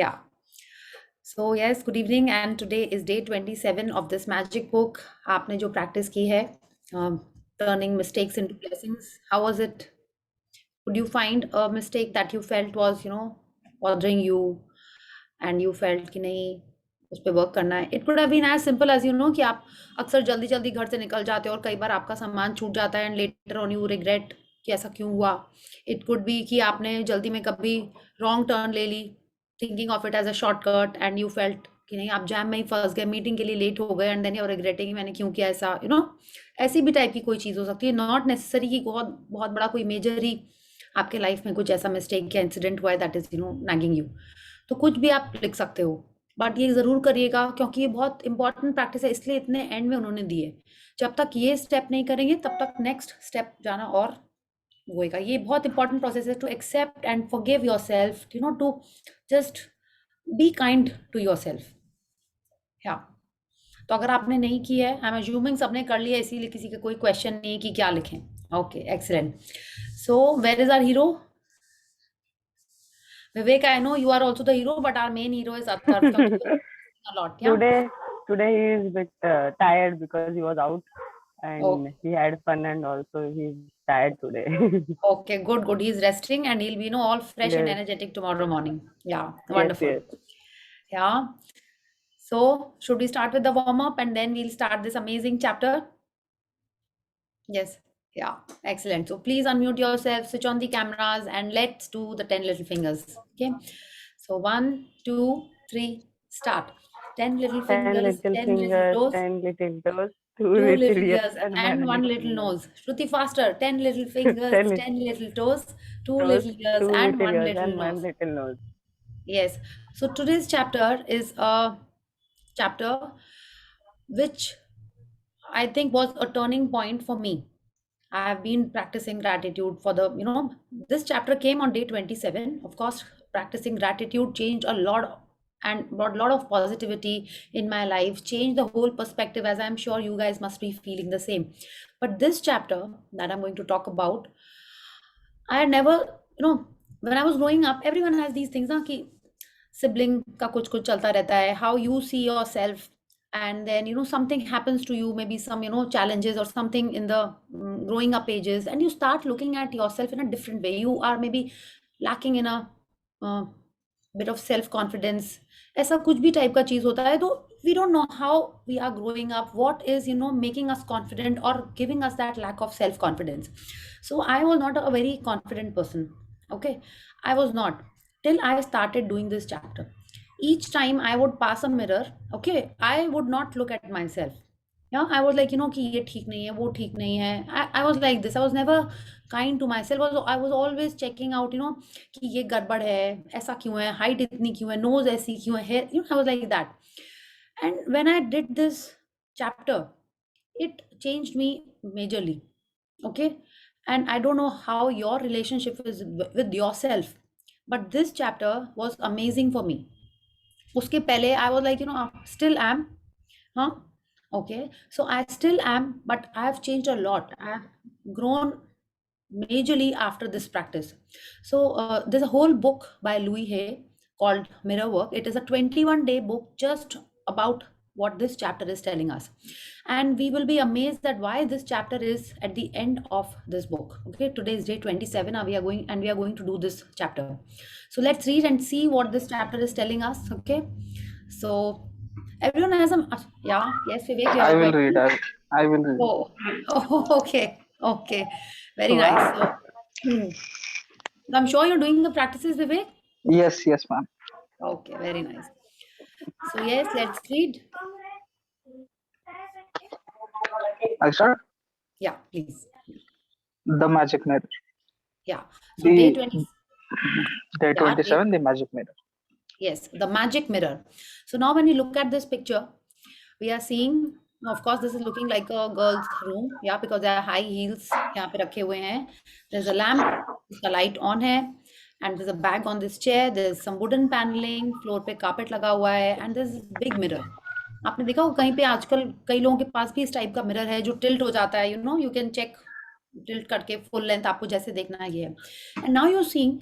Yeah. So yes, good evening, and today is day 27 of this magic book. आपने जो practice की है, turning mistakes into blessings. How was it? Could you find a mistake that you felt was, bothering you, and you felt कि नहीं उस पे work करना है? It could have been as simple as कि आप अक्सर जल्दी जल्दी घर से निकल जाते हो और कई बार आपका सामान छूट जाता है, and later on you regret कि ऐसा क्यों हुआ. It could be कि आपने जल्दी में कभी wrong turn ले ली, thinking of it as a shortcut, and you felt कि नहीं आप जैम में ही फंस गए, मीटिंग के लिए लेट हो गए, and then you are regretting मैंने क्यों किया ऐसा. ऐसी भी टाइप की कोई चीज़ हो सकती है. नॉट नेसेसरी कि बहुत बहुत बड़ा कोई मेजर ही आपके लाइफ में कुछ ऐसा मिस्टेक या इंसिडेंट हुआ है दैट इज नैगिंग यू. तो कुछ भी आप लिख सकते हो, बट ये ज़रूर करिएगा क्योंकि ये बहुत इंपॉर्टेंट प्रैक्टिस है, इसलिए इतने एंड में उन्होंने दिए. जब तक ये स्टेप नहीं करेंगे तब तक नेक्स्ट स्टेप जाना और होएगा. ये बहुत इंपॉर्टेंट प्रोसेस है to accept and forgive yourself, to just be kind to yourself. या तो अगर आपने नहीं की है, आई एम अज्यूमिंग सबने कर लिया, इसीलिए किसी का कोई क्वेश्चन नहीं है कि क्या लिखें. Okay, excellent. So where is our hero? Vivek, I know you are also the hero, but our main hero is Atharv. A lot, yeah. Today he is a bit tired because he was out and Okay. he had fun, and also he's tired today. Okay, good. He's resting and he'll be all fresh and Yes. energetic tomorrow morning. Yeah, Yes, wonderful. yes. Yeah. So, should we start with the warm up and then we'll start this amazing chapter? Yes. Yeah, excellent. So please unmute yourself, switch on the cameras, and let's do the 10 little fingers. Okay. So 1, 2, 3, start. 10 little 10 fingers, little 10 fingers, little toes, 10 little toes, 2 2 little little ears, ears, and and 1 little nose. Shruti, faster. 10 little fingers, 10 10 little toes, 2 toes, little ears, 2 and little 1 ears, little and 1 nose. little nose. Yes. So today's chapter is a chapter which I think was a turning point for me. I have been practicing gratitude for this chapter came on day 27. Of course, practicing gratitude changed a lot and brought a lot of positivity in my life, changed the whole perspective, as I'm sure you guys must be feeling the same. But this chapter that I'm going to talk about, I had never, when I was growing up, everyone has these things, na, ki sibling ka kuch kuch chalta rehta hai, how you see yourself, and then something happens to you, maybe some challenges or something in the growing up ages, and you start looking at yourself in a different way. You are maybe lacking in a uh, bit of self confidence. ऐसा कुछ भी type का चीज होता है, तो we don't know how we are growing up, what is making us confident or giving us that lack of self confidence. So I was not a very confident person. Okay, I was not, till I started doing this chapter. Each time I would pass a mirror, okay, I would not look at myself. Yeah, I was like, कि ये ठीक नहीं है, वो ठीक नहीं है. I was like this. I was never kind to myself. I was always checking out, कि ये गड़बड़ है, ऐसा क्यों है, हाइट इतनी क्यों है, नोज ऐसी क्यों है, hair, I was like that. And when I did this chapter, it changed me majorly. Okay, and I don't know how your relationship is with yourself, but this chapter was amazing for me. Uske pehle I was like, still am, huh? Okay, so I still am, but I have changed a lot. I have grown majorly after this practice. So there's a whole book by Louis Hay called Mirror Work. It is a 21-day book just about what this chapter is telling us, and we will be amazed at why this chapter is at the end of this book. Okay, today is day 27, and we are going to do this chapter. So let's read and see what this chapter is telling us. Okay, so everyone has a yes, Vivek, you have I a will question? read. I will read. Oh, okay, very nice. So, I'm sure you're doing the practices, Vivek. Yes, ma'am. Okay, very nice. So yes, let's read. I start. Yeah, please. The magic mirror. Yeah. So day 20. Day 27, the magic mirror. Yes, the magic mirror. So now when you look at this picture, we are seeing, of course, this is looking like a girl's room. Yeah, because there are high heels यहाँ पे रखे हुए हैं. There's a lamp, the light on है, and there's a bag on this chair. There's some wooden paneling, floor पे carpet लगा हुआ है, and there's this big mirror. आपने देखा हो कहीं पे आजकल कई लोगों के पास भी इस टाइप का मिरर है जो टिल्ट हो जाता है, you can check टिल्ट करके फुल लेंथ आपको जैसे देखना है ये है. And now you seeing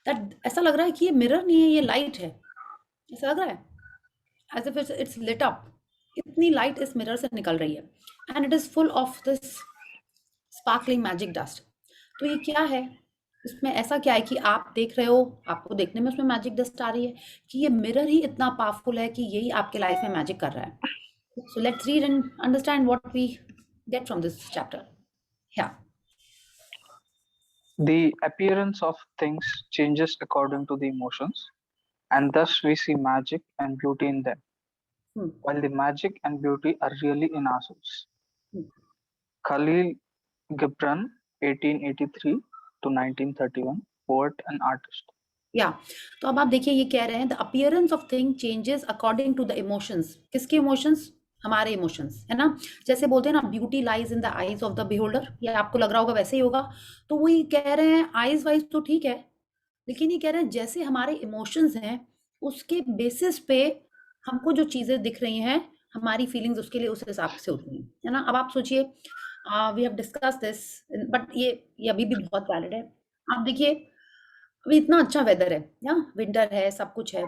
that ऐसा लग रहा है कि ये मिरर नहीं है, ये लाइट है. ऐसा लग रहा है as if it's lit up, इतनी लाइट इस मिरर से निकल रही है, and it is full of this sparkling magic dust. तो ये क्या है, इसमें ऐसा क्या है कि आप देख रहे हो, आपको देखने में उसमें मैजिक डस्ट आ रही है, कि ये मिरर ही इतना पावरफुल है कि यही आपके लाइफ में मैजिक कर रहा है? So let's read and understand what we get from this chapter. Yeah. The appearance of things changes according to the emotions, and thus we see magic and beauty in them, Hmm. while the magic and beauty are really in ourselves. Hmm. Khalil Gibran, 1883 to 1931, poet and artist. Yeah. तो अब आप देखिए ये कह रहे हैं the appearance of thing changes according to the emotions. किसके emotions? हमारे इमोशंस, है ना। जैसे बोलते हैं ना, beauty lies in the eyes of the beholder, ये आपको लग रहा होगा वैसे ही होगा। तो वही कह रहे हैं, आईज वाइज तो ठीक है, लेकिन ये कह रहे हैं जैसे हमारे इमोशंस हैं उसके बेसिस पे हमको जो चीजें दिख रही हैं, हमारी फीलिंग्स उसके लिए उस हिसाब से होती हैं, है ना। अब आप सोचिए, we have discuss this, but ये अभी भी बहुत वैलिड है। आप देखिए, अभी इतना अच्छा वेदर है, या विंटर है, सब कुछ है,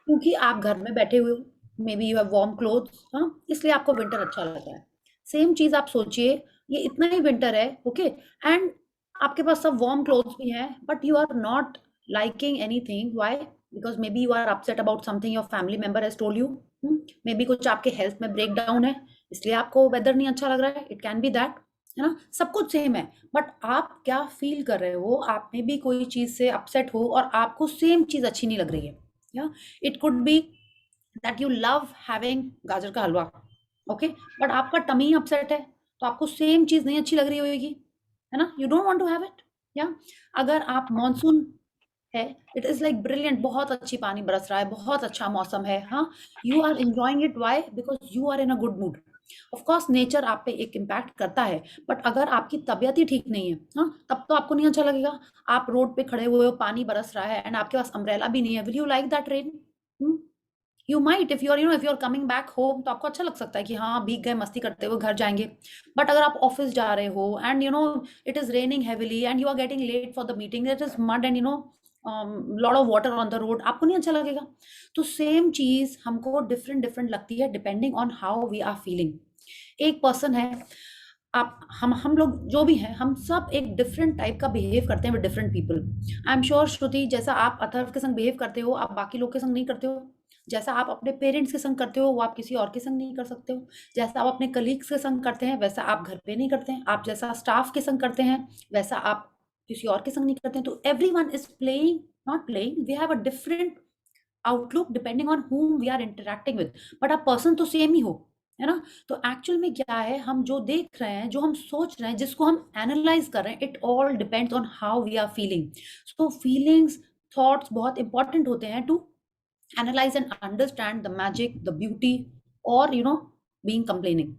क्योंकि आप घर में बैठे हुए हो, may be you have warm clothes, हाँ, इसलिए आपको विंटर अच्छा लगता है। सेम चीज आप सोचिए, ये इतना ही विंटर है, ओके, एंड आपके पास सब वार्म क्लोथ्स भी हैं, but you are not liking anything. Why? Because maybe you are upset about something your family member has told you. Maybe कुछ आपके हेल्थ में ब्रेक डाउन है, इसलिए आपको वेदर नहीं अच्छा लग रहा है। इट कैन बी दैट, है ना। सब कुछ सेम है, बट आप क्या फील कर रहे हो, आप में भी कोई चीज से अपसेट हो और आपको सेम चीज अच्छी नहीं लग रही है। या it could be that you love having गाजर का हलवा, ओके, बट आपका टमी अपसेट है, तो आपको सेम चीज नहीं अच्छी लग रही होगी, है ना। You don't want to have it. या अगर आप मॉनसून है, इट इज लाइक ब्रिलियंट, बहुत अच्छी पानी बरस रहा है, बहुत अच्छा मौसम है, हाँ, you are enjoying it. Why? Because you are in a good mood. Of course nature आप पे एक इम्पैक्ट करता है, बट अगर आपकी तबीयत ही ठीक नहीं है, हाँ, तब तो आपको नहीं अच्छा लगेगा। आप रोड पे खड़े हुए हो, पानी बरस रहा है, एंड आपके पास अम्ब्रेला भी नहीं है, will you like that rain? You might, if you are coming back home, तो आपको अच्छा लग सकता है कि हाँ, भीग गए, मस्ती करते हुए घर जाएंगे। बट अगर आप ऑफिस जा रहे हो and it is raining heavily and you are getting late for the meeting, it is mud and lot of water on the road, आपको नहीं अच्छा लगेगा। तो सेम चीज हमको डिफरेंट डिफरेंट लगती है depending on how we are feeling. एक पर्सन है, आप हम लोग जो भी हैं, हम सब एक डिफरेंट टाइप का बिहेव करते हैं with different people. I am sure Shruti, जैसा आप अथर्व के संग बिहेव करते हो, आप बाकी लोग के संग नहीं करते हो। जैसा आप अपने पेरेंट्स के संग करते हो, वो आप किसी और के संग नहीं कर सकते हो। जैसा आप अपने कलीग्स के संग करते हैं, वैसा आप घर पे नहीं करते हैं। आप जैसा स्टाफ के संग करते हैं, वैसा आप किसी और के संग नहीं करते हैं। तो everyone is playing, not playing, we have a different outlook depending on whom we are interacting with, but आप पर्सन तो सेम ही हो, है ना। तो एक्चुअल में क्या है, हम जो देख रहे हैं, जो हम सोच रहे हैं, जिसको हम एनालाइज कर रहे हैं, it all depends on how we are feeling. So feelings, thoughts बहुत इंपॉर्टेंट होते हैं to analyze and understand the magic, the beauty, or being complaining.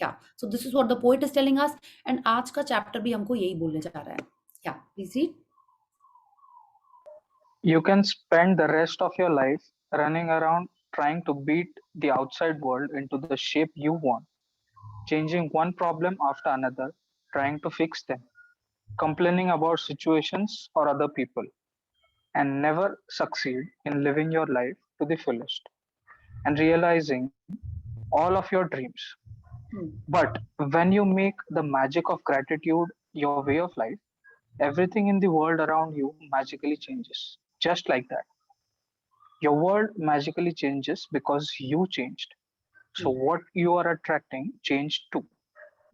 Yeah. So this is what the poet is telling us, and आज का chapter भी हमको यही बोलने जा रहा है। Yeah. Please read. You can spend the rest of your life running around trying to beat the outside world into the shape you want, changing one problem after another, trying to fix them, complaining about situations or other people, and never succeed in living your life to the fullest and realizing all of your dreams. Hmm. But when you make the magic of gratitude your way of life, everything in the world around you magically changes. Just like that. Your world magically changes because you changed. So Hmm. what you are attracting changed too.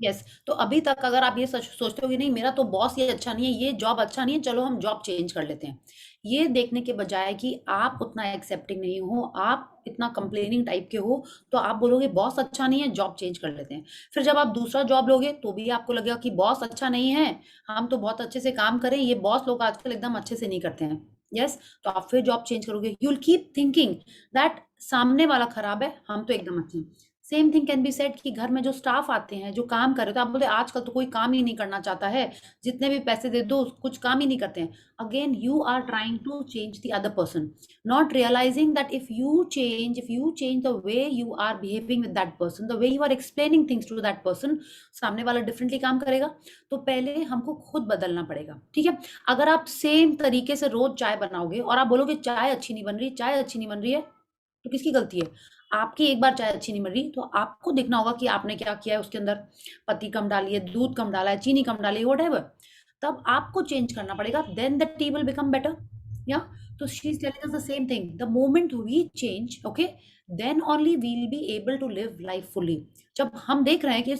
Yes, तो अभी तक अगर आप ये सोचते हो कि नहीं, मेरा तो बॉस ये अच्छा नहीं है, ये जॉब अच्छा नहीं है, चलो हम जॉब चेंज कर लेते हैं, ये देखने के बजाय कि आप उतना एक्सेप्टिंग नहीं हो, आप इतना कंप्लेनिंग टाइप के हो, तो आप बोलोगे बॉस अच्छा नहीं है, जॉब चेंज कर लेते हैं। फिर जब आप दूसरा जॉब लोगे तो भी आपको लगेगा कि बॉस अच्छा नहीं है, हम तो बहुत अच्छे से काम करें, ये बॉस लोग आजकल एकदम अच्छे से नहीं करते हैं। यस, तो आप फिर जॉब चेंज करोगे। You will keep thinking that सामने वाला खराब है, हम तो एकदम अच्छे हैं। Same thing can be said कि घर में जो स्टाफ आते हैं, जो काम कर रहे हो, तो आप बोलते आजकल तो कोई काम ही नहीं करना चाहता है, जितने भी पैसे दे दो कुछ काम ही नहीं करते हैं। Again you are trying to change the other person, not realising that if you change the way you are behaving with that person, the way you are explaining things to that person, सामने वाला differently काम करेगा। तो पहले हमको खुद बदलना पड़ेगा, ठीक है। अगर आप सेम तरीके से रोज चाय बनाओगे और आप बोलोगे चाय अच्छी नहीं बन रही, चाय अच्छी नहीं बन रही है, तो किसकी गलती है? आपकी एक बार चाय अच्छी नहीं बन रही तो आपको देखना होगा कि आपने क्या किया है, उसके अंदर पत्ती कम डाली है, दूध कम डाला है, चीनी कम डाली है, व्हाटएवर, तब आपको चेंज करना पड़ेगा, then the tea will become better. या तो she is telling us the same thing, the moment we change, okay, then only we will be able to live life fully. जब हम देख रहे हैं कि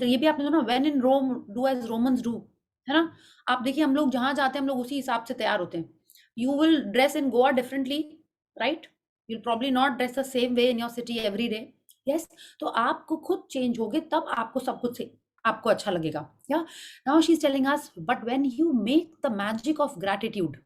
ये भी आपने सुना, when in Rome do as Romans do, है ना? आप देखिए हम लोग जहां जाते हैं हम लोग उसी हिसाब से तैयार होते हैं। You will dress in Goa differently, right? you'll probably not dress the same way in your city every day. Yes, तो आपको खुद चेंज होगे तब आपको सब कुछ आपको अच्छा लगेगा। या now she is telling us, but when you make the magic of gratitude,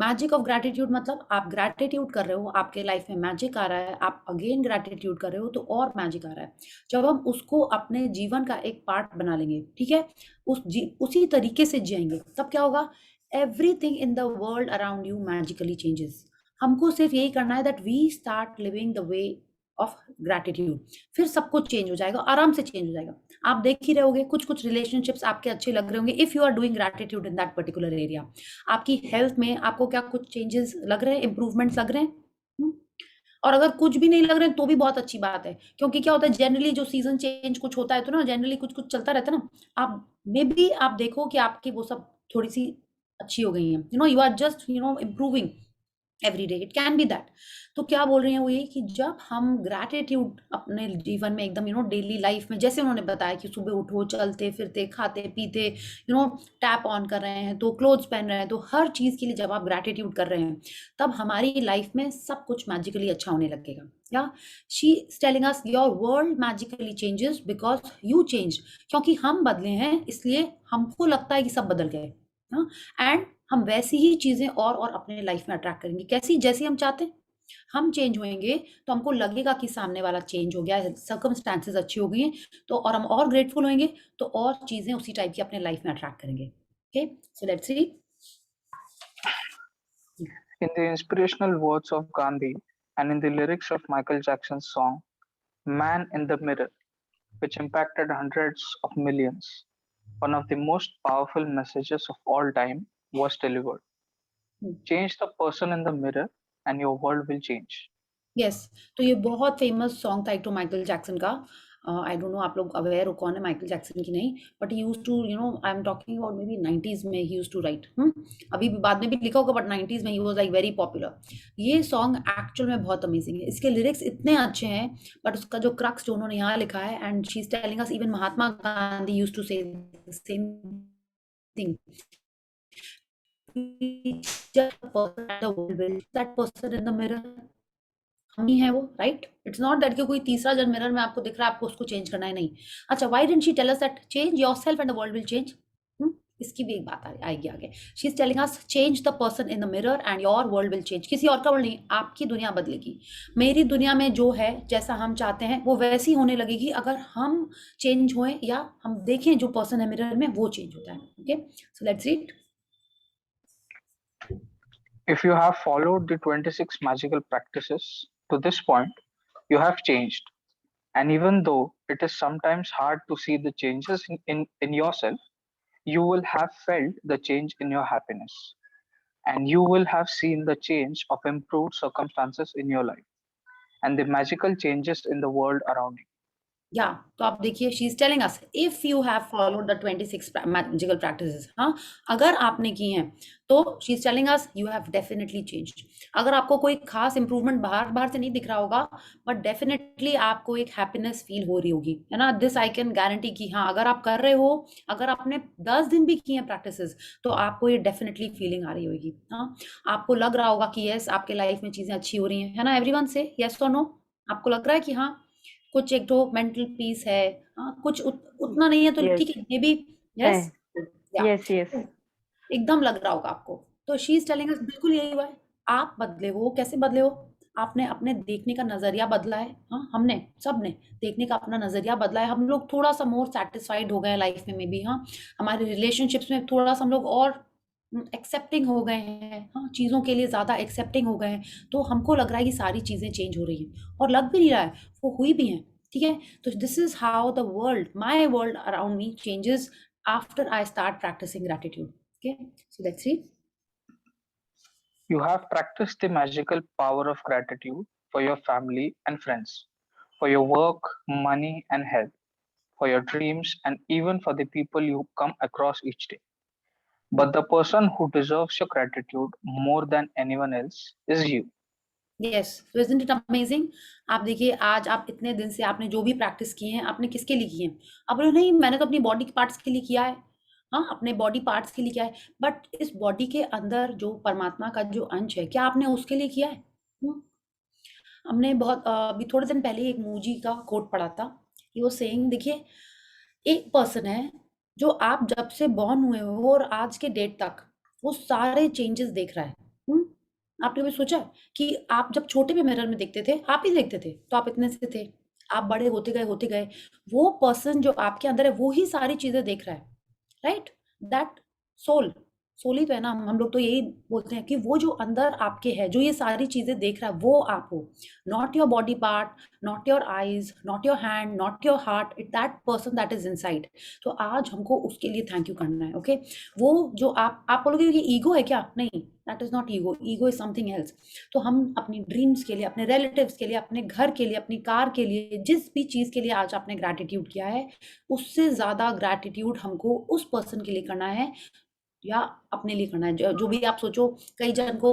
magic of gratitude मतलब आप ग्रैटिट्यूड कर रहे हो, आपके लाइफ में मैजिक आ रहा है, आप अगेन ग्रैटिट्यूड कर रहे हो तो और मैजिक आ रहा है। जब हम उसको अपने जीवन का एक पार्ट बना लेंगे, ठीक है, उसी तरीके से जिएंगे, तब क्या होगा? Everything in the world around you magically changes. हमको सिर्फ यही करना है that we start living the way of gratitude, फिर सब कुछ चेंज हो जाएगा, आराम से चेंज हो जाएगा। आप देख ही रहोगे कुछ कुछ रिलेशनशिप्स आपके अच्छे लग रहे होंगे if you are doing gratitude in that particular area. आपकी हेल्थ में आपको क्या कुछ चेंजेस लग रहे हैं, इंप्रूवमेंट्स लग रहे हैं? और अगर कुछ भी नहीं लग रहे हैं तो भी बहुत अच्छी बात है, क्योंकि क्या होता है जनरली जो सीजन चेंज कुछ होता है तो ना जनरली कुछ कुछ चलता रहता है ना, आप मे बी आप देखो कि आपकी वो सब थोड़ी सी अच्छी हो गई है, you are just improving every day, it can be that. तो क्या बोल रही हैं वो, ये कि जब हम ग्रैटिट्यूड अपने जीवन में एकदम डेली लाइफ में, जैसे उन्होंने बताया कि सुबह उठो, चलते फिरते, खाते पीते, टैप ऑन कर रहे हैं तो, क्लोथ्स पहन रहे हैं तो, हर चीज के लिए जब आप ग्रैटिट्यूड कर रहे हैं तब हमारी लाइफ में सब कुछ मैजिकली अच्छा होने लगेगा। या she is telling us your world magically changes because you change, क्योंकि हम बदले हैं इसलिए हमको लगता है कि सब बदल गए। एंड हम वैसी ही चीजें और अपने लाइफ में अट्रैक्ट करेंगे, कैसी? जैसी हम चाहते हैं। हम चेंज होंगे तो हमको लगेगा कि सामने वाला चेंज हो गया है, सर्कमस्टांसेस अच्छी हो गई हैं, तो और हम और ग्रेटफुल होंगे तो और चीजें उसी टाइप की अपने लाइफ में अट्रैक्ट करेंगे। Okay, so let's C. In the inspirational words of Gandhi and in the lyrics of Michael Jackson's song Man in the Mirror, which impacted hundreds of millions, one of the most powerful messages of all time was delivered. Change the person in the mirror and your world will change. Yes, तो ये बहुत famous song था एक तो Michael Jackson का। I don't know आप लोग aware हो कौन है माइकल जैक्सन की नहीं, but he used to I am talking about maybe 90s में ही यूज्ड टू राइट, अभी भी बाद में भी लिखा होगा बट 90s में he was like very popular. ये सॉन्ग एक्चुअल में बहुत अमेजिंग है, इसके लिरिक्स इतने अच्छे हैं, बट उसका जो क्रक्स जो उन्होंने यहाँ लिखा है, and she is telling us even Mahatma Gandhi used to say the same thing, that person in the mirror हम ही है वो, राइट? इट्स नॉट दैट कि कोई तीसरा जन मिरर में आपको दिख रहा है आपको उसको चेंज करना है, नहीं। अच्छा, why didn't she tell us that change yourself and the world will change? इसकी भी एक बात आएगी आगे। She is telling us change the person in the mirror and your world will change. किसी और का वर्ल्ड नहीं, आपकी दुनिया बदलेगी। मेरी दुनिया में जो है जैसा हम चाहते हैं वो वैसी होने लगेगी अगर हम चेंज होए या हम देखें जो पर्सन है मिरर में वो चेंज होता है। Okay, so let's read. If you have followed the 26 magical practices to this point, you have changed. And even though it is sometimes hard to see the changes in yourself, you will have felt the change in your happiness. And you will have seen the change of improved circumstances in your life and the magical changes in the world around you. या तो आप देखिए she is telling us if you have followed the 26 magical practices, हाँ, अगर आपने की हैं तो she is telling us you have definitely changed. अगर आपको कोई खास इंप्रूवमेंट बाहर बाहर से नहीं दिख रहा होगा, बट डेफिनेटली आपको एक हैप्पीनेस फील हो रही होगी, है ना? दिस आई कैन गारंटी कि हाँ, अगर आप कर रहे हो, अगर आपने 10 दिन भी किए हैं प्रैक्टिसेस तो आपको ये डेफिनेटली फीलिंग आ रही होगी। हाँ, आपको लग रहा होगा कि यस आपके लाइफ में चीजें अच्छी हो रही हैं, है ना? एवरीवन से यस और नो, आपको लग रहा है कि हाँ कुछ एक तो मेंटल पीस है, हाँ, कुछ उतना नहीं है तो Yes. ठीक है, may be yes, Yes, yes. एकदम लग रहा होगा आपको। तो शी इज टेलिंग अस बिल्कुल यही हुआ है। आप बदले हो, कैसे बदले हो? आपने अपने देखने का नजरिया बदला है। हाँ, हमने सबने देखने का अपना नजरिया बदला है। हम लोग थोड़ा सा मोर सेटिस्फाइड हो गए लाइफ में, मे बी, हाँ, हमारे रिलेशनशिप्स में थोड़ा सा हम लोग और एक्सेप्टिंग हो गए हैं, हाँ, चीज़ों के लिए ज़्यादा एक्सेप्टिंग हो गए हैं, तो हमको लग रहा है कि सारी चीज़ें चेंज हो रही हैं और लग भी नहीं रहा है, वो हुई भी हैं। ठीक है, तो this is how the world, my world around me changes after I start practising gratitude. Okay, so let's see. You have practiced the magical power of gratitude for your family and friends, for your work, money, and health, for your dreams, and even for the people you come across each day. But the person who deserves your gratitude more than anyone else is you. Yes, तो isn't it amazing? आप देखिए, आज आप इतने दिन से आपने जो भी प्रैक्टिस किए हैं, आपने किसके लिए किए हैं? आप बोले नहीं, मैंने तो अपनी बॉडी के पार्ट्स के लिए किया है। हाँ, अपने बॉडी पार्ट्स के लिए किया है, बट इस बॉडी के अंदर जो परमात्मा का जो अंश है, क्या आपने उसके लिए किया है? हमने बहुत अभी थोड़े दिन पहले एक मूजी का कोट पढ़ा था। ही वाज सेइंग, देखिए, एक पर्सन है जो आप जब से बॉर्न हुए हो और आज के डेट तक वो सारे चेंजेस देख रहा है। आपने कभी सोचा है कि आप जब छोटे पे मिरर में देखते थे, आप ही देखते थे, तो आप इतने से थे, आप बड़े होते गए, वो पर्सन जो आपके अंदर है वो ही सारी चीजें देख रहा है, राइट? दैट सोल, सोल ही तो है ना। हम लोग तो यही बोलते हैं कि वो जो अंदर आपके है, जो ये सारी चीजें देख रहा है, वो आप हो। Not your body part, not your eyes, not your hand, not your heart, it that person that is inside. तो आज हमको उसके लिए थैंक यू करना है, ओके? वो जो आप बोलोगे कि ईगो है क्या? नहीं, that is not ego, ego is something else. तो हम अपनी ड्रीम्स के लिए, अपने रिलेटिव्स के लिए, अपने घर के लिए, अपनी कार के लिए, जिस भी चीज के लिए आज आपने ग्रैटिट्यूड किया है, उससे ज्यादा ग्रैटिट्यूड हमको उस पर्सन के लिए करना है या अपने लिए करना है। जो भी आप सोचो, कई जन को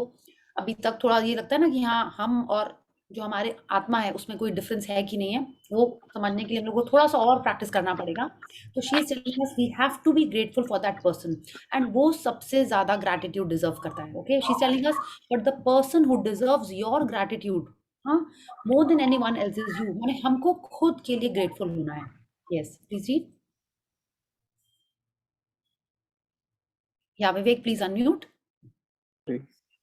अभी तक थोड़ा ये लगता है ना कि हाँ, हम और जो हमारे आत्मा है उसमें कोई डिफरेंस है कि नहीं है, वो समझने के लिए हम लोग को थोड़ा सा और प्रैक्टिस करना पड़ेगा। तो she is telling us we have to be grateful for that person, and वो सबसे ज्यादा ग्रैटिट्यूड डिजर्व करता है, okay? She is telling us but the person who deserves your gratitude, हाँ, more than anyone else is you. माने हमको खुद के लिए ग्रेटफुल होना है। Yes, please read. या Vivek, please unmute.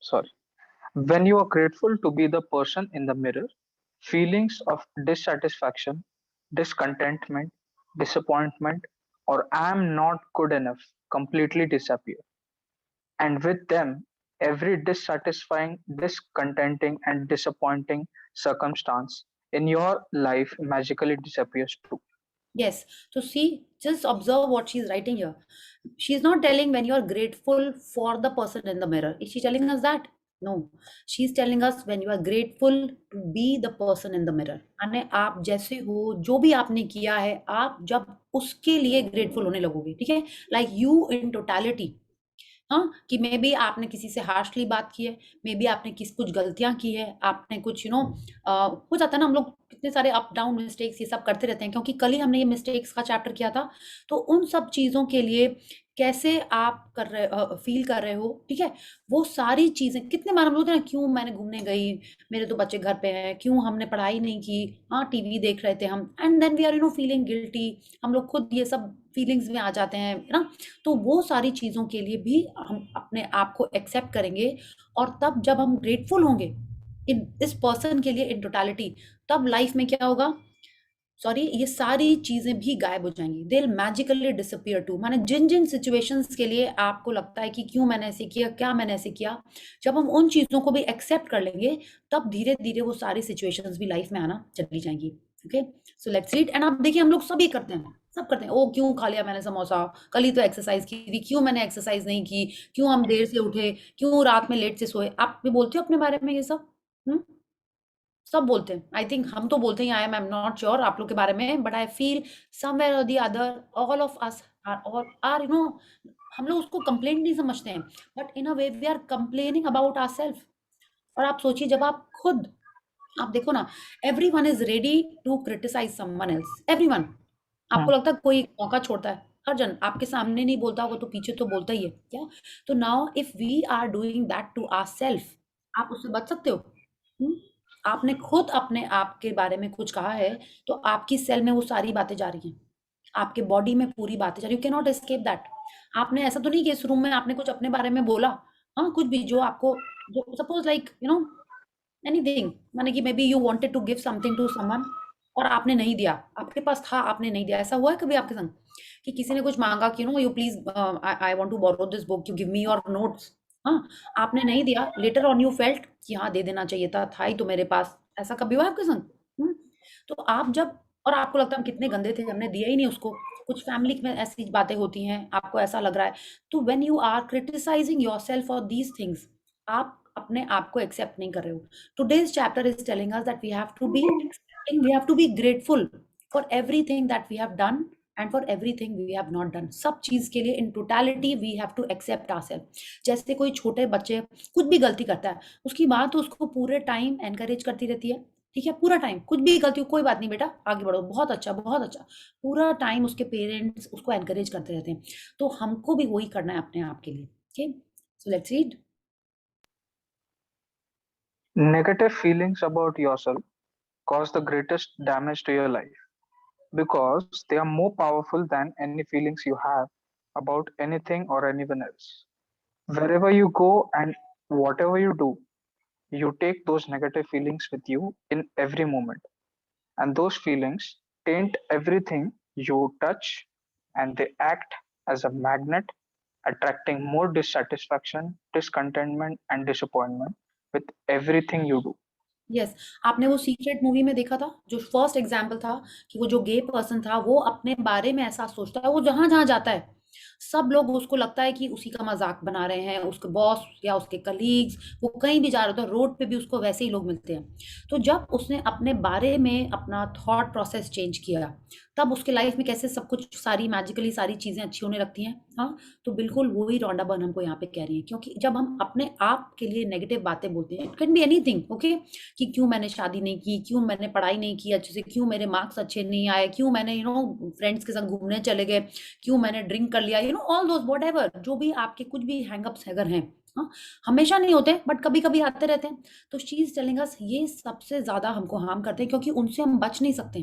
Sorry. When you are grateful to be the person in the mirror, feelings of dissatisfaction, discontentment, disappointment, or I am not good enough completely disappear. And with them, every dissatisfying, discontenting, and disappointing circumstance in your life magically disappears too. Yes. So see, just observe what she's writing here. She's not telling when you're grateful for the person in the mirror. Is she telling us that? No. She's telling us when you are grateful to be the person in the mirror. माने आप जैसे हो, जो भी आपने किया है, आप जब उसके लिए grateful होने लगोगे, ठीक है? Like you in totality. हाँ, कि मे बी आपने किसी से हार्शली बात की है, मे बी आपने कुछ गलतियाँ की है, आपने कुछ हो जाता है ना, हम लोग कितने सारे अप डाउन मिस्टेक्स ये सब करते रहते हैं, क्योंकि कल ही हमने ये मिस्टेक्स का चैप्टर किया था। तो उन सब चीज़ों के लिए कैसे आप फ़ील कर रहे हो, ठीक है? वो सारी चीज़ें कितने बार हम बोलते हैं ना, क्यों मैंने घूमने गई, मेरे तो बच्चे घर पे हैं, क्यों हमने पढ़ाई नहीं की, हाँ, टीवी देख रहे थे हम, and then we are feeling guilty. हम लोग खुद ये सब फीलिंग्स में आ जाते हैं, है ना? तो वो सारी चीज़ों के लिए भी हम अपने आप को एक्सेप्ट करेंगे, और तब जब हम ग्रेटफुल होंगे इस पर्सन के लिए इन टोटलिटी, तब लाइफ में क्या होगा? सॉरी, ये सारी चीजें भी गायब हो जाएंगी। They will magically disappear too. माने जिन जिन सिचुएशंस के लिए आपको लगता है कि क्यों मैंने ऐसे किया, क्या मैंने ऐसे किया, जब हम उन चीजों को भी एक्सेप्ट कर लेंगे, तब धीरे धीरे वो सारी सिचुएशंस भी लाइफ में आना चली जाएंगी। Okay, so let's read. And आप देखिए, हम लोग सभी करते हैं, सब करते हैं। ओ, क्यों खा लिया मैंने समोसा, कल ही तो एक्सरसाइज की थी, क्यों मैंने एक्सरसाइज नहीं की, क्यों हम देर से उठे, क्यों रात में लेट से सोए। आप भी बोलते हो अपने बारे में ये सब? सब बोलते हैं। आई थिंक हम तो बोलते हैं, आई एम नॉट श्योर आप लोग के बारे में, but I feel somewhere or the other all of us are हम लोग उसको कंप्लेंट नहीं समझते हैं, but in a way we are complaining about ourselves. और आप सोचिए, जब आप खुद, आप देखो ना, everyone is ready to criticise someone else, everyone. आपको लगता है कोई मौका छोड़ता है? हर जन आपके सामने नहीं बोलता होगा तो पीछे तो बोलता ही है क्या? तो now if we are doing that to ourselves, आप उससे बच सकते हो? हम्म? आपने खुद अपने आप के बारे में कुछ कहा है, तो आपकी सेल में वो सारी बातें जा रही हैं, आपके बॉडी में पूरी बातें जा रही, you can not escape that. आपने ऐसा तो नहीं कि इस रूम में आपने कुछ अपने बारे में बोला, हाँ, कुछ भी जो आपको, जो सपोज लाइक एनीथिंग, माने कि maybe you wanted to give something to someone और आपने नहीं दिया, आपके पास था, आपने नहीं दिया। ऐसा हुआ है कभी आपके संग कि किसी ने कुछ मांगा कि you please, I want to borrow this book, you give me your notes, हाँ, आपने नहीं दिया, लेटर ऑन यू फेल्ट कि हाँ, दे देना चाहिए था ही तो मेरे पास। ऐसा कभी हुआ आपके संग? तो आप जब, और आपको लगता है हम कितने गंदे थे, हमने दिया ही नहीं उसको। कुछ फैमिली में ऐसी बातें होती हैं, आपको ऐसा लग रहा है। तो when you are criticising yourself for these things, आप अपने आप को एक्सेप्ट नहीं कर रहे हो. Today's chapter is telling us that we have to be accepting, we have to be grateful for everything that we have done and for everything we have not done. सब चीज के लिए in totality we have to accept ourselves. जैसे कोई छोटे बच्चे कुछ भी गलती करता है, उसकी माँ तो उसको पूरे टाइम एनकरेज करती रहती है, ठीक है, पूरा टाइम कुछ भी गलती हो, कोई बात नहीं बेटा, आगे बढ़ो, बहुत अच्छा बहुत अच्छा, पूरा टाइम उसके पेरेंट्स उसको एनकरेज करते रहते हैं. तो हमको भी वही करना है अपने आप के लिए. Okay, so let's read. Negative feelings about yourself cause the greatest damage to your life because they are more powerful than any feelings you have about anything or anyone else. Wherever you go and whatever you do, you take those negative feelings with you in every moment. And those feelings taint everything you touch and they act as a magnet, attracting more dissatisfaction, discontentment, and disappointment with everything you do. Yes, आपने वो secret movie में देखा था, जो first example था कि वो जो गे पर्सन था वो अपने बारे में ऐसा सोचता है, वो जहां जहां जाता है सब लोग उसको लगता है कि उसी का मजाक बना रहे हैं, उसके बॉस या उसके कलीग्स, वो कहीं भी जा रहे होते हैं रोड पे भी उसको वैसे ही लोग मिलते हैं. तो जब उसने अपने बारे में अपना थॉट प्रोसेस चेंज किया, तब उसके लाइफ में कैसे सब कुछ सारी मैजिकली सारी चीजें अच्छी होने लगती हैं. हाँ, तो बिल्कुल वही रॉन्डा बर्न हमको यहाँ पे कह रही है, क्योंकि जब हम अपने आप के लिए नेगेटिव बातें बोलते हैं, it can be anything, okay, कि क्यों मैंने शादी नहीं की, क्यों मैंने पढ़ाई नहीं की अच्छे से, क्यों मेरे मार्क्स अच्छे नहीं आए, क्यों मैंने फ्रेंड्स के साथ घूमने चले गए, क्यों मैंने ड्रिंक कर लिया, ऑल दोज व्हाटएवर, जो भी आपके कुछ भी हैंगअप्स अगर हैं. हाँ, हमेशा नहीं होते बट कभी कभी आते रहते हैं. तो शी इज टेलिंग अस ये सबसे ज्यादा हमको हार्म करते हैं, क्योंकि उनसे हम बच नहीं सकते,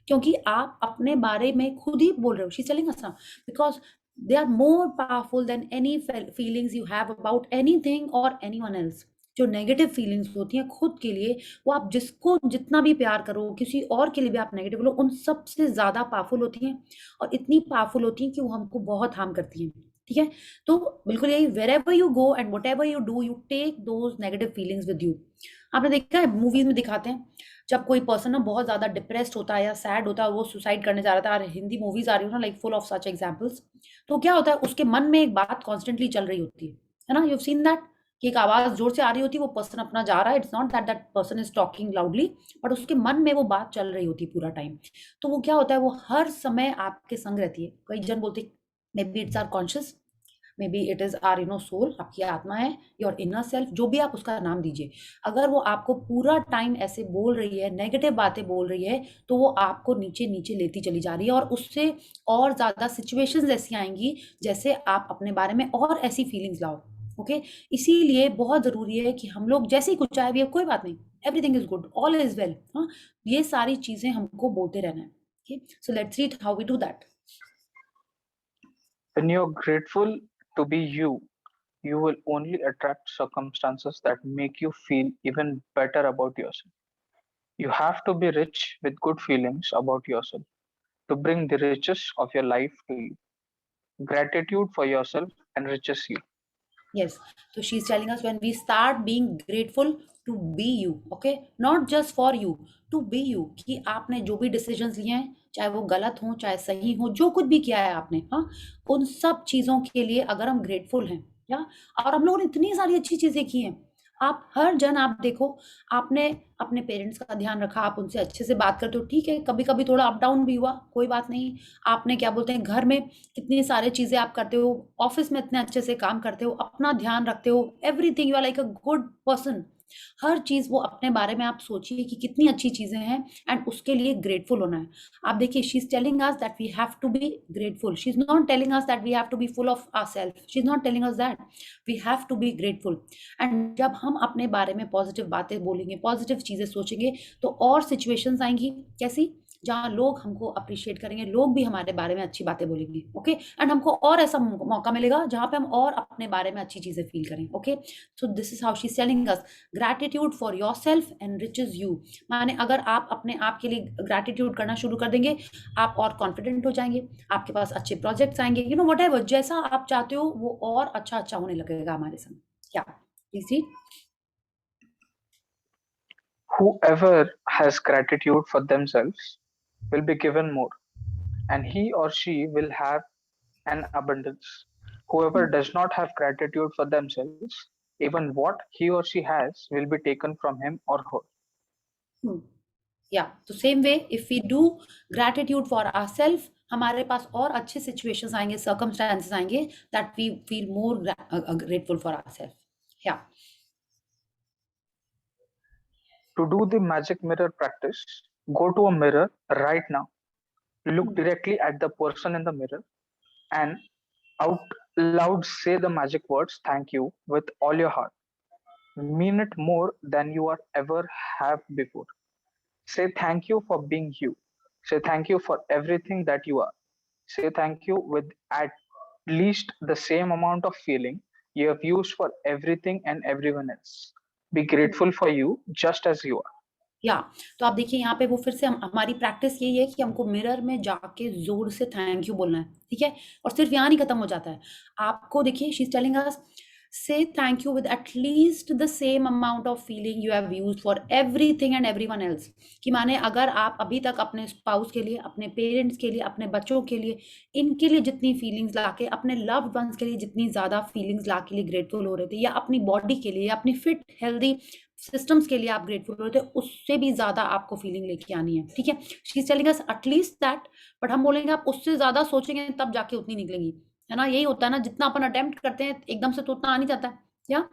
क्योंकि आप अपने बारे में खुद ही बोल रहे हो. शी इज टेलिंग अस ना, because they are more powerful than any feelings you have about anything or anyone else. जो नेगेटिव फीलिंग्स होती हैं खुद के लिए, वो आप जिसको जितना भी प्यार करो, किसी और के लिए भी आप नेगेटिव बोलो, उन सबसे ज्यादा पावरफुल होती हैं, और इतनी पावरफुल होती हैं कि वो हमको बहुत हार्म करती हैं. ठीक है, तो बिल्कुल यही, wherever you go and whatever you do, you take those negative feelings with you. आपने देखा है मूवीज में दिखाते हैं, जब कोई पर्सन ना बहुत ज्यादा डिप्रेस्ड होता है या सैड होता है, वो सुसाइड करने जा रहा था, हिंदी मूवीज आ रही हो ना, like full of such examples. तो क्या होता है, उसके मन में एक बात कॉन्स्टेंटली चल रही होती है ना, यू सीन दैट, कि एक आवाज जोर से आ रही होती है, वो पर्सन अपना जा रहा है, it's not that that person is talking loudly, but उसके मन में वो बात चल रही होती है पूरा टाइम. तो वो क्या होता है, वो हर समय आपके संग रहती है. कई जन बोलते maybe it's our conscious, maybe it is our soul, आपकी आत्मा है, योर इनर सेल्फ, जो भी आप उसका नाम दीजिए. अगर वो आपको पूरा टाइम ऐसे बोल रही है, नेगेटिव बातें बोल रही है, तो वो आपको नीचे नीचे लेती चली जा रही है, और उससे और ज्यादा सिचुएशंस ऐसी आएंगी जैसे आप अपने बारे में और ऐसी फीलिंग्स लाओ. ओके, इसीलिए बहुत जरूरी है कि हम लोग जैसे ही कुछ आए भी है, कोई बात नहीं, everything is good, all is well. हाँ, ये सारी चीजें हमको बोलते रहना है. Okay, so let's read how we do that. When you're grateful to be you, you will only attract circumstances that make you feel even better about yourself. You have to be rich with good feelings about yourself to bring the riches of your life to you. Gratitude for yourself enriches you. Yes. So she's telling us when we start being grateful to be you, okay? Not just for you, to be you. कि आपने जो भी decisions लिए हैं, चाहे वो गलत हो चाहे सही हो, जो कुछ भी किया है आपने, हाँ, उन सब चीजों के लिए अगर हम ग्रेटफुल हैं, या, और हम लोगों ने इतनी सारी अच्छी चीजें की हैं. आप हर जन आप देखो, आपने अपने पेरेंट्स का ध्यान रखा, आप उनसे अच्छे से बात करते हो, ठीक है, कभी कभी थोड़ा अप डाउन भी हुआ, कोई बात नहीं. आपने क्या बोलते हैं, घर में कितनी सारी चीजें आप करते हो, ऑफिस में इतने अच्छे से काम करते हो, अपना ध्यान रखते हो, everything, you are like a good person. हर चीज वो अपने बारे में आप सोचिए कि कितनी अच्छी चीजें हैं, एंड उसके लिए ग्रेटफुल होना है. आप देखिए, she is telling us that we have to be grateful. She is not telling us that we have to be full of ourselves. She is not telling us that, we have to be grateful. And जब हम अपने बारे में positive बातें बोलेंगे, positive चीजें सोचेंगे, तो और सिचुएशंस आएंगी कैसी, जहाँ लोग हमको अप्रिशिएट करेंगे, लोग भी हमारे बारे में अच्छी बातें बोलेंगे. ओके, एंड हमको और ऐसा मौका मिलेगा जहाँ पे हम और अपने बारे में अच्छी चीजें फील करें. Okay, so this is how she is telling us, gratitude for yourself enriches you. माने अगर आप अपने आप के लिए ग्रैटिट्यूड करना शुरू कर देंगे, आप और कॉन्फिडेंट हो जाएंगे, आपके पास अच्छे प्रोजेक्ट्स आएंगे, व्हाटएवर जैसा आप चाहते हो वो और अच्छा अच्छा होने लगेगा हमारे संग. क्या please. Whoever has gratitude for themselves will be given more, and he or she will have an abundance. Whoever does not have gratitude for themselves Even what he or she has will be taken from him or her. या तो same way if we do gratitude for ourselves, हमारे पास और अच्छे situations आएंगे, circumstances आएंगे that we feel more grateful for ourselves. या To do the magic mirror practice, go to a mirror right now. Look directly at the person in the mirror and out loud say the magic words thank you with all your heart. Mean it more than you are ever have before. Say thank you for being you. Say thank you for everything that you are. Say thank you with at least the same amount of feeling you have used for everything and everyone else. Be grateful for you just as you are. या तो आप देखिए यहाँ पे वो फिर से हमारी प्रैक्टिस यही है कि हमको मिरर में जाके जोर से थैंक यू बोलना है, ठीक है. और सिर्फ यहाँ नहीं खत्म हो जाता है, आपको देखिए she is telling us say thank you with at least the same amount of feeling you have used for everything and everyone else. कि माने अगर आप अभी तक अपने स्पाउस के लिए, अपने पेरेंट्स के लिए, अपने बच्चों के लिए, इनके लिए जितनी फीलिंग्स लाके, अपने लव्ड वंस के लिए जितनी ज्यादा फीलिंग्स लाके लिए ग्रेटफुल हो रहे थे, या अपनी बॉडी के लिए, अपनी फिट हेल्दी सिस्टम्स के लिए आप ग्रेटफुल हो रहे थे, उससे भी ज्यादा आपको फीलिंग लेके आनी है, ठीक है. She is telling us at least that, but हम बोलेंगे आप उससे ज्यादा सोचेंगे तब जाके उतनी निकलेंगी, है ना. यही होता है ना, जितना अपन अटेम्प्ट करते हैं एकदम से तो उतना आ नहीं जाता है. या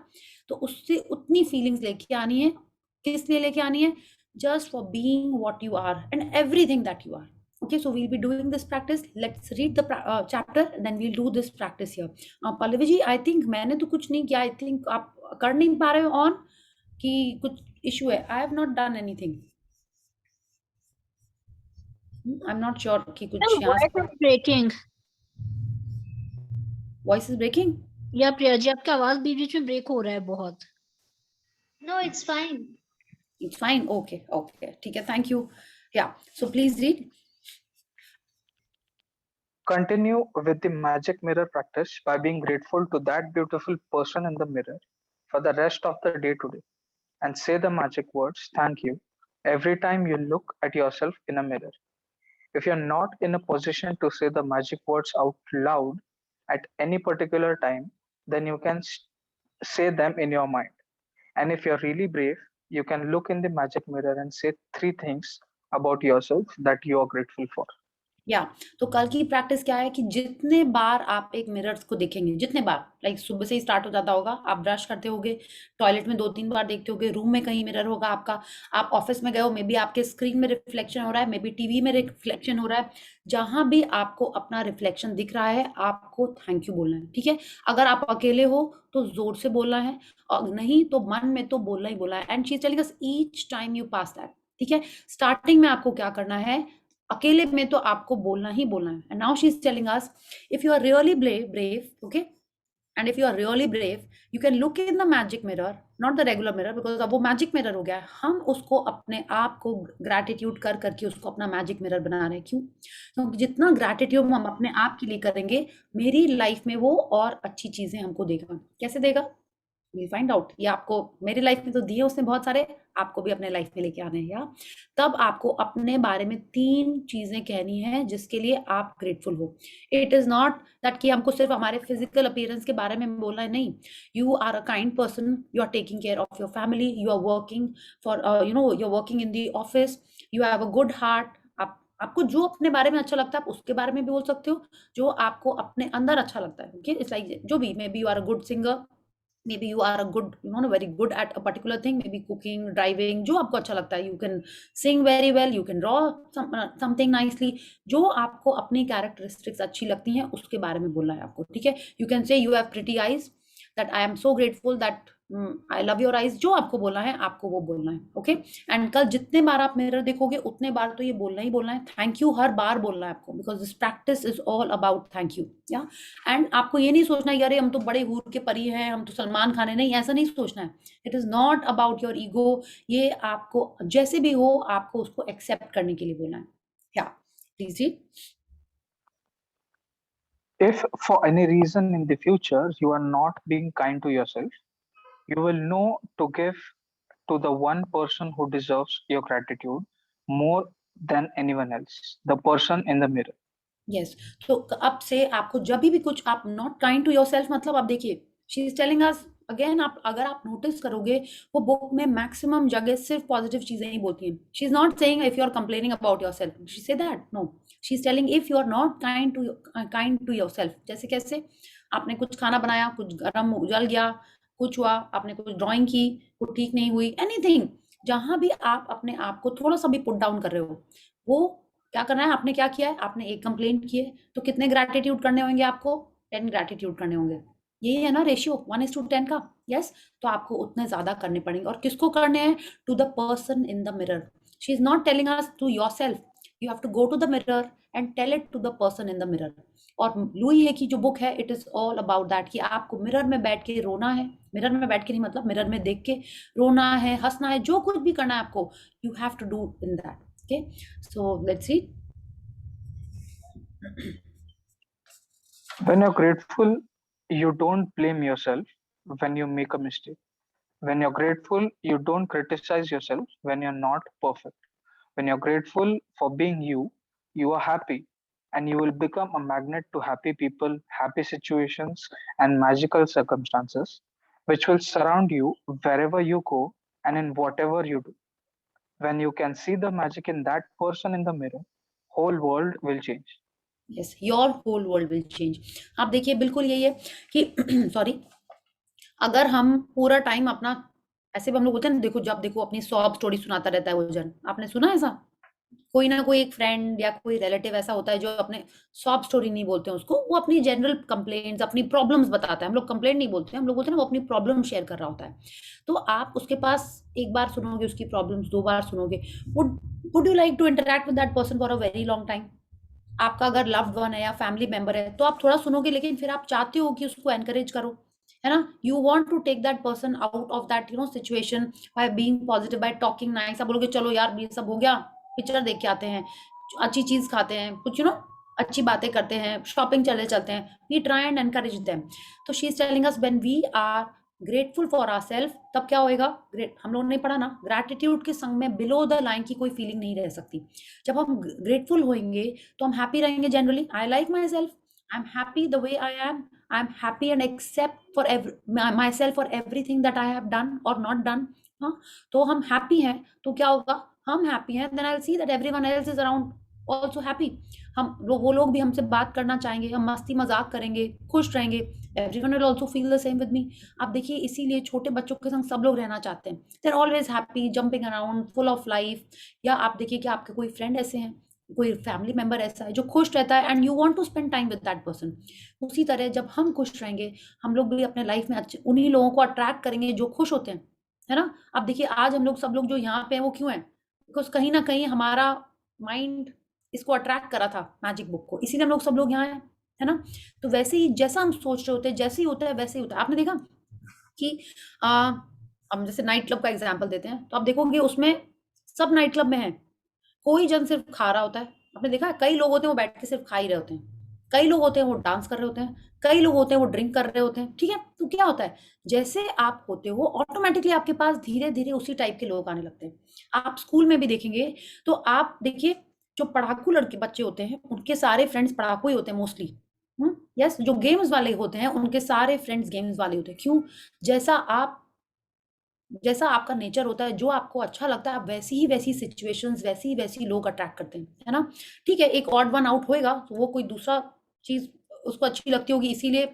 तो उससे उतनी फीलिंग्स लेके आनी है. किस लिए लेके आनी है? Just for being what you are and everything that you are. Okay, so we'll be doing this practice. Let's read the chapter, then we'll do this practice here. Pallavi ji, I think मैंने तो कुछ नहीं किया. I think आप कर नहीं पा रहे हो on कि कुछ issue है. I have not done anything. I'm not sure कि कुछ The यहाँ voice is breaking. voice is breaking. या प्रिया जी आपकी आवाज बीच बीच में ब्रेक हो रहा है बहुत. No, it's fine. It's fine. Okay, okay. ठीक है, thank you. Yeah, so please read. Continue with the magic mirror practice by being grateful to that beautiful person in the mirror for the rest of the day today. And say the magic words thank you every time you look at yourself in a mirror. If you're not in a position to say the magic words out loud at any particular time, then you can say them in your mind. And if you're really brave, you can look in the magic mirror and say 3 things about yourself that you are grateful for. या तो कल की practice क्या है कि जितने बार आप एक मिरर्स को देखेंगे, जितने बार, लाइक सुबह से ही स्टार्ट हो जाता होगा, आप ब्रश करते होगे, टॉयलेट में 2-3 बार देखते होगे, रूम में कहीं मिरर होगा आपका, आप ऑफिस में गए हो, मे बी आपके स्क्रीन में रिफ्लेक्शन हो रहा है, मे बी टीवी में रिफ्लेक्शन हो रहा है, जहां भी आपको अपना रिफ्लेक्शन दिख रहा है आपको थैंक यू बोलना है, ठीक है. अगर आप अकेले हो तो जोर से बोलना है, और नहीं तो मन में तो बोलना ही बोलना है. And she is telling us each time you pass that, ठीक है. स्टार्टिंग में आपको क्या करना है, अकेले में तो आपको बोलना ही बोलना है. And now she is telling us if you are really brave, okay, and if you are really brave you can look in the magic mirror, not the regular mirror, because अब वो मैजिक मिरर हो गया है. हम उसको अपने आप को ग्रैटिट्यूड कर करके उसको अपना मैजिक मिरर बना रहे हैं. क्यों? क्योंकि जितना ग्रैटिट्यूड हम अपने आप के लिए करेंगे, मेरी लाइफ में वो और अच्छी चीजें हमको देगा. कैसे देगा? We'll find out. ये आपको मेरी लाइफ में तो दिए उसने बहुत सारे, आपको भी अपने लाइफ में लेके आने हैं. या तब आपको अपने बारे में 3 चीजें कहनी है जिसके लिए आप ग्रेटफुल हो. इट इज नॉट दैट कि हमको सिर्फ हमारे फिजिकल अपीयरेंस के बारे में बोलना है. नहीं, you are a kind person, you are taking care of your family, you are working for you are working in the office, you have a good heart. आपको जो अपने बारे में अच्छा लगता है आप उसके बारे में भी बोल सकते हो, जो आपको अपने अंदर अच्छा लगता है. ओके, इट्स लाइक जो भी, maybe you are a good singer, maybe you are a good, very good at a particular thing, maybe cooking, driving, जो आपको अच्छा लगता है. You can sing very well, you can draw something nicely. जो आपको अपनी characteristics अच्छी लगती हैं उसके बारे में बोलना है आपको, ठीक है. You can say you have pretty eyes, that I am so grateful that I love your eyes. जो आपको बोलना है आपको वो बोलना है, ओके. एंड कल जितने बार आप मिरर देखोगे उतने बार तो ये बोलना ही बोलना है. थैंक यू हर बार बोलना है आपको, because this practice is all about thank you. या एंड आपको ये नहीं सोचना है यार हम तो बड़े हूर के परी हैं, हम तो सलमान खान है. नहीं, ऐसा नहीं सोचना है. It is not about your ego. ये आपको जैसे भी हो आपको उसको एक्सेप्ट करने के लिए बोलना है. या प्लीज जी. If for any reason in the future you are not being kind to yourself, you will know to give to the one person who deserves your gratitude more than anyone else, the person in the mirror. Yes, तो अब से आपको जब भी कुछ आप not kind to yourself, मतलब आप देखिए she is telling us again, आप अगर आप नोटिस करोगे वो बुक में मैक्सिमम जगह सिर्फ पॉजिटिव चीजें ही बोलती हैं. She is not saying if you are complaining about yourself, she say that no, she is telling if you are not kind to yourself. जैसे कैसे? आपने कुछ खाना बनाया, कुछ गरम जल गया, कुछ हुआ, आपने कुछ ड्राइंग की, कुछ ठीक नहीं हुई, एनीथिंग, जहां भी आप अपने आप को थोड़ा सा भी पुट डाउन कर रहे हो, वो क्या करना है? आपने क्या किया है? आपने एक कंप्लेंट की है, तो कितने ग्रैटिट्यूड करने होंगे आपको? 10 ग्रैटिट्यूड करने होंगे. यही है ना रेशियो 1:10 का. यस, तो आपको उतने ज्यादा करने पड़ेंगे. और किसको करने हैं? To the person in the mirror. She is not telling us to yourself, you have to go to the mirror and tell it to the person in the mirror. और लुई है की जो बुक है, it is all about that कि आपको mirror में बैठ के रोना है. मिरर में बैठ के नहीं, मतलब मिरर में देख के रोना है, हंसना है, जो कुछ भी करना है आपको, you have to do in that. Okay, so let's see. When you're grateful, you don't blame yourself when you make a mistake. When you're grateful, you don't criticize yourself when you're not perfect. When you're grateful for being you, you are happy, and you will become a magnet to happy people, happy situations, and magical circumstances, which will surround you wherever you go and in whatever you do. When you can see the magic in that person in the mirror, whole world will change. Yes, your whole world will change. आप देखिए, बिल्कुल यही है कि sorry, अगर हम पूरा time अपना, ऐसे भी हम लोग बोलते हैं ना, देखो जब देखो अपनी सॉब स्टोरी सुनाता रहता है वो जन, आपने सुना ऐसा? कोई ना कोई एक फ्रेंड या कोई रिलेटिव ऐसा होता है जो अपने सॉब स्टोरी नहीं बोलते हैं उसको, वो अपनी जनरल कंप्लेंट्स, अपनी प्रॉब्लम्स बताता है. हम लोग कंप्लेंट नहीं बोलते हैं, हम लोग बोलते हैं ना, वो अपनी प्रॉब्लम शेयर कर रहा होता है. तो आप उसके पास एक बार सुनोगे उसकी प्रॉब्लम्स, 2 बार सुनोगे, would you like to interact with that person for a very long time? आपका अगर लव्ड वन है या फैमिली मेंबर है तो आप थोड़ा सुनोगे, लेकिन फिर आप चाहते हो कि उसको एनकरेज करो, है ना? You want to take that person out of that situation by being positive, by talking nice. आप बोलोगे चलो यार ये सब हो गया, पिक्चर देख के आते हैं, अच्छी चीज खाते हैं, कुछ अच्छी बातें करते हैं, शॉपिंग चले चलते हैं. We try and encourage them. तो she is telling us when we are grateful for our self, तब क्या होएगा? ग्रेट, हम लोगों ने पढ़ा ना, ग्रैटिट्यूड के संग में बिलो द लाइन की कोई फीलिंग नहीं रह सकती. जब हम ग्रेटफुल होंगे तो हम हैप्पी रहेंगे. Generally I like my self, I am happy the way I am, I am happy and except for my self for everything that I have done और नॉट डन. हाँ, तो हम हैप्पी हैं तो क्या होगा? हम हैप्पी हैं, then I will see that everyone else is around also happy. हम लोग, वो लोग भी हमसे बात करना चाहेंगे, हम मस्ती मजाक करेंगे, खुश रहेंगे. Everyone will also feel the same with me. आप देखिए, इसीलिए छोटे बच्चों के संग सब लोग रहना चाहते हैं. They are always happy, jumping around, full of life. या आप देखिए कि आपके कोई फ्रेंड ऐसे हैं, कोई फैमिली मेंबर ऐसा है जो खुश रहता है and you want to spend time with that person. उसी तरह जब हम खुश रहेंगे, हम लोग भी अपने लाइफ में अच्छे उन्हीं लोगों को अट्रैक्ट करेंगे जो खुश होते हैं, है ना? आप देखिए, आज हम लोग सब लोग जो यहाँ पे हैं वो क्यों हैं? बिकॉज कहीं ना कहीं हमारा माइंड इसको अट्रैक्ट करा था, मैजिक बुक को, इसीलिए हम लोग सब लोग यहाँ हैं, है ना? तो वैसे ही जैसा हम सोच रहे होते हैं, जैसे ही होता है वैसे ही होता है. आपने देखा कि हम जैसे नाइट क्लब का एग्जांपल देते हैं, तो आप देखोगे उसमें सब नाइट क्लब में है, कोई जन सिर्फ खा रहा होता है. आपने देखा है, कई लोग होते हैं वो बैठ के सिर्फ खा ही रहे होते हैं, कई लोग होते हैं वो डांस कर रहे होते हैं, कई लोग होते हैं वो ड्रिंक कर रहे होते हैं. ठीक है, तो क्या होता है? जैसे आप होते हो ऑटोमेटिकली आपके पास धीरे धीरे उसी टाइप के लोग आने लगते हैं. आप स्कूल में भी देखेंगे तो आप देखिए, जो पढ़ाकू लड़के बच्चे होते हैं उनके सारे फ्रेंड्स पढ़ाकू ही होते हैं मोस्टली. यस, जो गेम्स वाले होते हैं उनके सारे फ्रेंड्स गेम्स वाले होते हैं. क्यों? जैसा आपका नेचर होता है, जो आपको अच्छा लगता है, आप वैसी ही वैसी सिचुएशंस, वैसी ही वैसी लोग अट्रैक्ट करते हैं, है ना? ठीक है, एक ऑड वन आउट होएगा तो वो कोई दूसरा चीज उसको अच्छी लगती होगी, इसीलिए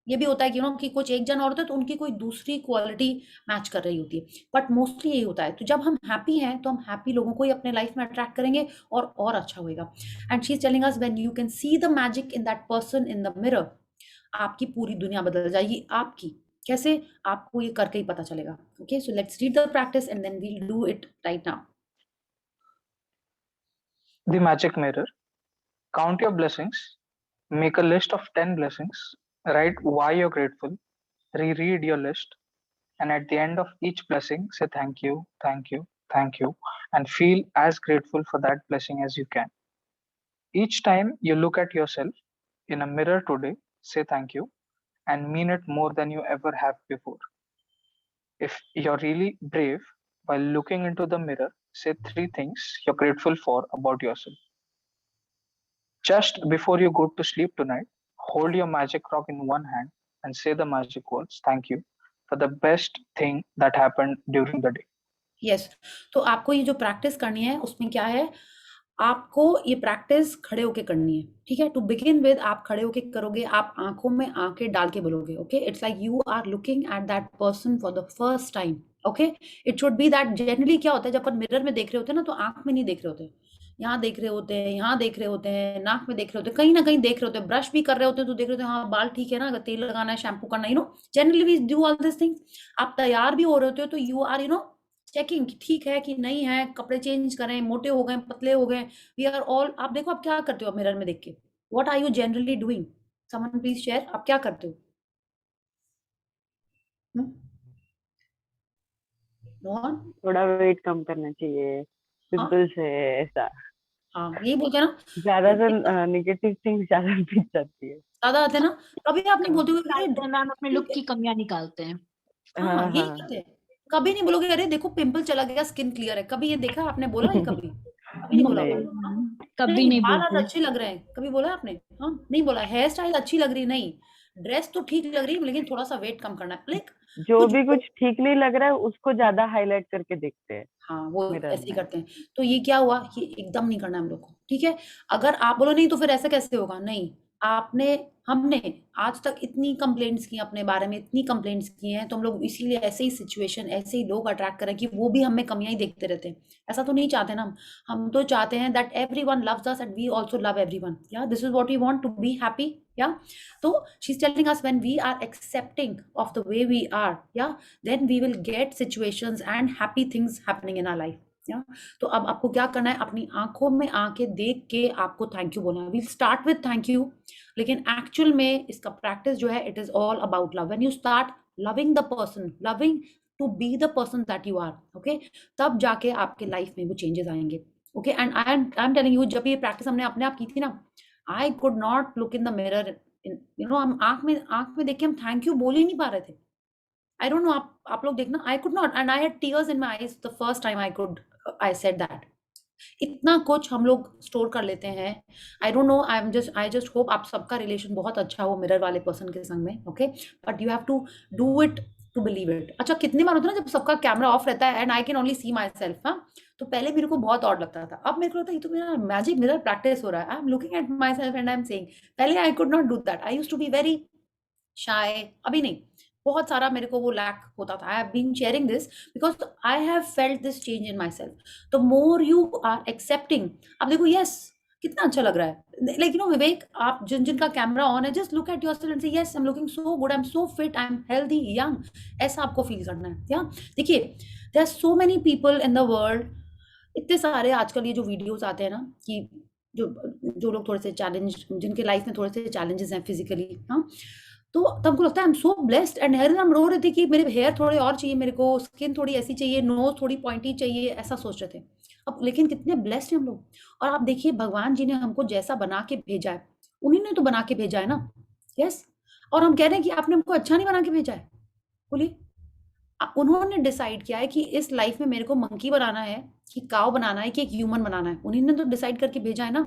ये भी होता है कि कुछ एक जन और होता है तो उनकी कोई दूसरी क्वालिटी मैच कर रही होती है, बट मोस्टली यही होता है. तो जब हम हैप्पी हैं तो हम हैप्पी लोगों को ही अपने लाइफ में अट्रैक्ट करेंगे और अच्छा होएगा. And she is telling us when you can see the magic in that person in the mirror, आपकी पूरी दुनिया बदल जाएगी. आपकी कैसे? आपको ये करके ही पता चलेगा. Okay, so let's read the practice and then we'll do it right now. The magic mirror. Count your blessings. Make a list of 10 blessings. Write why you're grateful. Reread your list. And at the end of each blessing, say thank you, thank you, thank you, and feel as grateful for that blessing as you can. Each time you look at yourself in a mirror today, say thank you and mean it more than you ever have before. If you're really brave, while looking into the mirror, say 3 things you're grateful for about yourself. Just before you go to sleep tonight, hold your magic rock in one hand and say the magic words, thank you, for the best thing that happened during the day. Yes, तो आपको ये जो practice करनी है उसमें क्या है, आपको ये प्रैक्टिस खड़े होके करनी है, ठीक है। टू बिगिन विद आप खड़े होके करोगे, आप आंखों में आंखें डाल के बोलोगे, okay. It's like you are looking at that person for the first time, okay. It should be that. Generally क्या होता है, जब अपन मिरर में देख रहे होते हैं ना, तो आंख में नहीं देख रहे होते, यहाँ देख रहे होते हैं, यहाँ देख रहे होते हैं, नाक में देख रहे होते हैं, कहीं ना कहीं देख रहे होते हैं, ब्रश भी कर रहे होते हैं तो देख रहे होते हैं हाँ बाल ठीक है ना, अगर तेल लगाना है, शैम्पू करना, generally we do all this things. आप तैयार भी हो रहे होते हो तो यू आर चेकिंग कि ठीक है कि नहीं है, कपड़े चेंज करें, मोटे हो गए, पतले हो गए, वी आर ऑल। आप देखो आप क्या करते हो मिरर में देख के, what are you generally doing, someone please share, आप क्या करते हो? रोहन, थोड़ा वेट कम करना चाहिए, पिंपल्स है ऐसा, हाँ यही बोलते हैं ना, ज्यादा तो नेगेटिव थिंग्स ज्यादा दिख जाती है। ज्यादा आते हैं ना। कभी आप नहीं बोलते हो अरे मैम अपने लुक की कमियां निकालते हैं। हाँ हाँ यही हाँ करते हैं। कभी नहीं बोलोगे अरे देखो पिंपल चला गया, स्किन क्लियर है, कभी ये देखा आपने, बोला है कभी? कभी नहीं बोला नहीं। होगा। कभी नहीं बाल आज बोलते। अच्छे लग रहे हैं, कभी बोला है आपने? हाँ नहीं बोला। हेयर स्टाइल अच्छी लग रही, नहीं। ड्रेस तो ठीक लग रही है लेकिन थोड़ा सा वेट कम करना है, लाइक जो कुछ भी कुछ ठीक नहीं लग रहा है उसको ज्यादा हाईलाइट करके देखते हैं हाँ वो मिरर ऐसे ही में। करते हैं। तो ये क्या हुआ, ये एकदम नहीं करना है हम लोग को, ठीक है। अगर आप बोलो नहीं तो फिर ऐसा कैसे होगा, नहीं आपने हमने आज तक इतनी कंप्लेंट्स की अपने बारे में, इतनी कंप्लेंट्स की हैं, तो हम लोग इसीलिए ऐसे ही सिचुएशन, ऐसे ही लोग अट्रैक्ट करें कि वो भी हमें कमियां ही देखते रहते हैं। ऐसा तो नहीं चाहते ना हम तो चाहते हैं that everyone loves us and we also love everyone, या this is what we want to be happy, या। तो she is telling us when we are accepting of the way we are, या then we will get situations and happy things happening in our life, या। तो अब आपको क्या करना है, अपनी आंखों में आंखें देख के आपको थैंक यू बोलना है। We'll start with thank you, लेकिन एक्चुअल में इसका प्रैक्टिस जो है it is all about love. When you start loving the person, loving to be the person that you are, okay, तब जाके आपके लाइफ में वो चेंजेस आएंगे, okay. And I am telling you, जब ये प्रैक्टिस हमने अपने आप की थी ना, I could not look in the mirror, हम आंख में देख के हम थैंक यू बोल ही नहीं पा रहे थे। I don't know, आप लोग देखना, I could not, and I had tears in my eyes the first time I said that. इतना कुछ हम लोग स्टोर कर लेते हैं। I don't know, I just hope आप सबका रिलेशन बहुत अच्छा हो मिरर वाले पर्सन के संग में, okay, but you have to do it to believe it. अच्छा कितनी बार होता है ना जब सबका कैमरा ऑफ रहता है and I can only see myself, हाँ, तो पहले मेरे को बहुत ऑड लगता था, अब मेरे को लगता है ये तो मेरा मैजिक मिरर प्रैक्टिस हो रहा है, I am looking at myself and I am saying. पहले I could not do that, I used to be very shy, अभी नहीं, बहुत सारा मेरे को वो लैक होता था। I have been sharing this because I have felt this change in myself. The more you are accepting, अब देखो यस कितना अच्छा लग रहा है, लाइक विवेक, आप जिनका कैमरा ऑन है, just look at yourself and say yes I am looking so good, I am so fit, I am healthy, young, ऐसा आपको फील करना है, या। देखिए there are so many people in the world, इतने सारे आजकल ये जो वीडियोस आते हैं ना कि जो लोग थोड़े से चैलेंज, जिनके लाइफ में थोड़े से चैलेंजेस हैं फिजिकली, हाँ, तो तब हमको लगता है I am so blessed, and हर दिन हम रो रहे थे कि मेरे हेयर थोड़े और चाहिए, मेरे को स्किन थोड़ी ऐसी चाहिए, नोज थोड़ी पॉइंटी चाहिए, ऐसा सोच रहे थे। अब लेकिन कितने ब्लेस्ड हैं हम लोग। और आप देखिए भगवान जी ने हमको जैसा बना के भेजा है, उन्हीं ने तो बना के भेजा है ना, यस। और हम कह रहे हैं कि आपने हमको अच्छा नहीं बना के भेजा है, बोलिए। उन्होंने डिसाइड किया है कि इस लाइफ में मेरे को मंकी बनाना है, कि काव बनाना है, कि एक ह्यूमन बनाना है, उन्हीं ने तो डिसाइड करके भेजा है ना,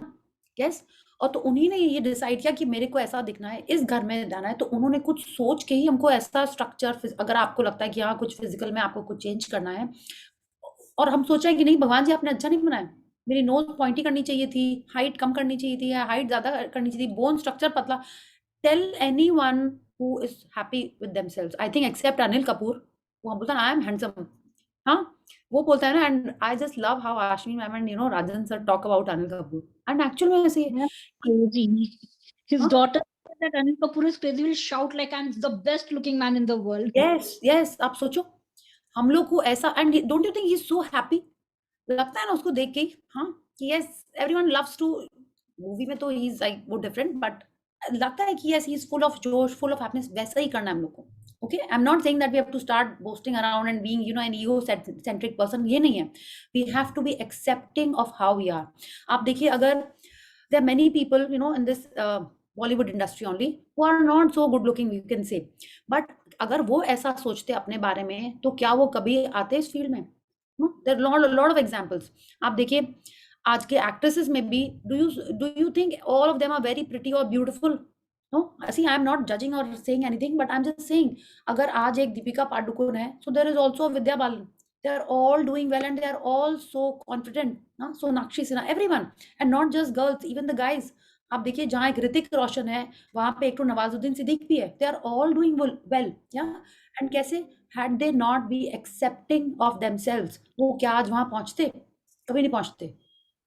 यस। और तो उन्हीं ने ये डिसाइड किया कि मेरे को ऐसा दिखना है, इस घर में जाना है, तो उन्होंने कुछ सोच के ही हमको ऐसा स्ट्रक्चर, अगर आपको लगता है कि हाँ कुछ फिजिकल में आपको कुछ चेंज करना है, और हम सोच रहे हैं कि नहीं भगवान जी आपने अच्छा नहीं बनाया, मेरी नोज पॉइंटी करनी चाहिए थी, हाइट कम करनी चाहिए थी, या हाइट ज्यादा करनी चाहिए थी, बोन स्ट्रक्चर पतला। Tell anyone who is happy with themselves, I think except Anil Kapoor, वो बोलता है आई एम हैंडसम, हाँ वो बोलता है ना, and I just love how Ashwini ma'am and Rajan sir talk about Anil Kapoor, and actual में ऐसे ही है। Crazy. His Huh? daughter said that Anil Kapoor is crazy. Will shout like I'm the best looking man in the world. Yes yes, आप सोचो हम लोग को ऐसा, and don't you think he is so happy, लगता है ना उसको देख के ही, हाँ, कि yes everyone loves to, movie में तो ही इज लाइक वो डिफरेंट, बट लगता है कि yes he is full of जोश, फुल ऑफ हैप्पीनेस, वैसा ही करना है हम लोग को, okay. I am not saying that we have to start boasting around and being an ego centric person, ये नहीं है। We have to be accepting of how we are. आप देखिए अगर there are many people in this Bollywood industry only who are not so good looking, you can say, but अगर वो ऐसा सोचते अपने बारे में तो क्या वो कभी आते इस फील्ड में? There lot of examples. आप देखिए आज के एक्ट्रेसेस में भी, do you think all of them are very pretty और beautiful? No, see, I'm not judging or saying anything, but I'm just saying, अगर आज एक दीपिका पादुकोण है, so there is also a Vidya Balan. They are all doing well and they are all so confident. ना, Sonakshi Sinha, everyone, and not just girls, even the guys. आप देखिए जहाँ एक ऋतिक रोशन है, वहाँ पे एक तो नवाजुद्दीन सिद्दीकी भी है. They are all doing well, yeah. And कैसे had they not be accepting of themselves, वो क्या आज वहाँ पहुँचते? कभी नहीं पहुँचते.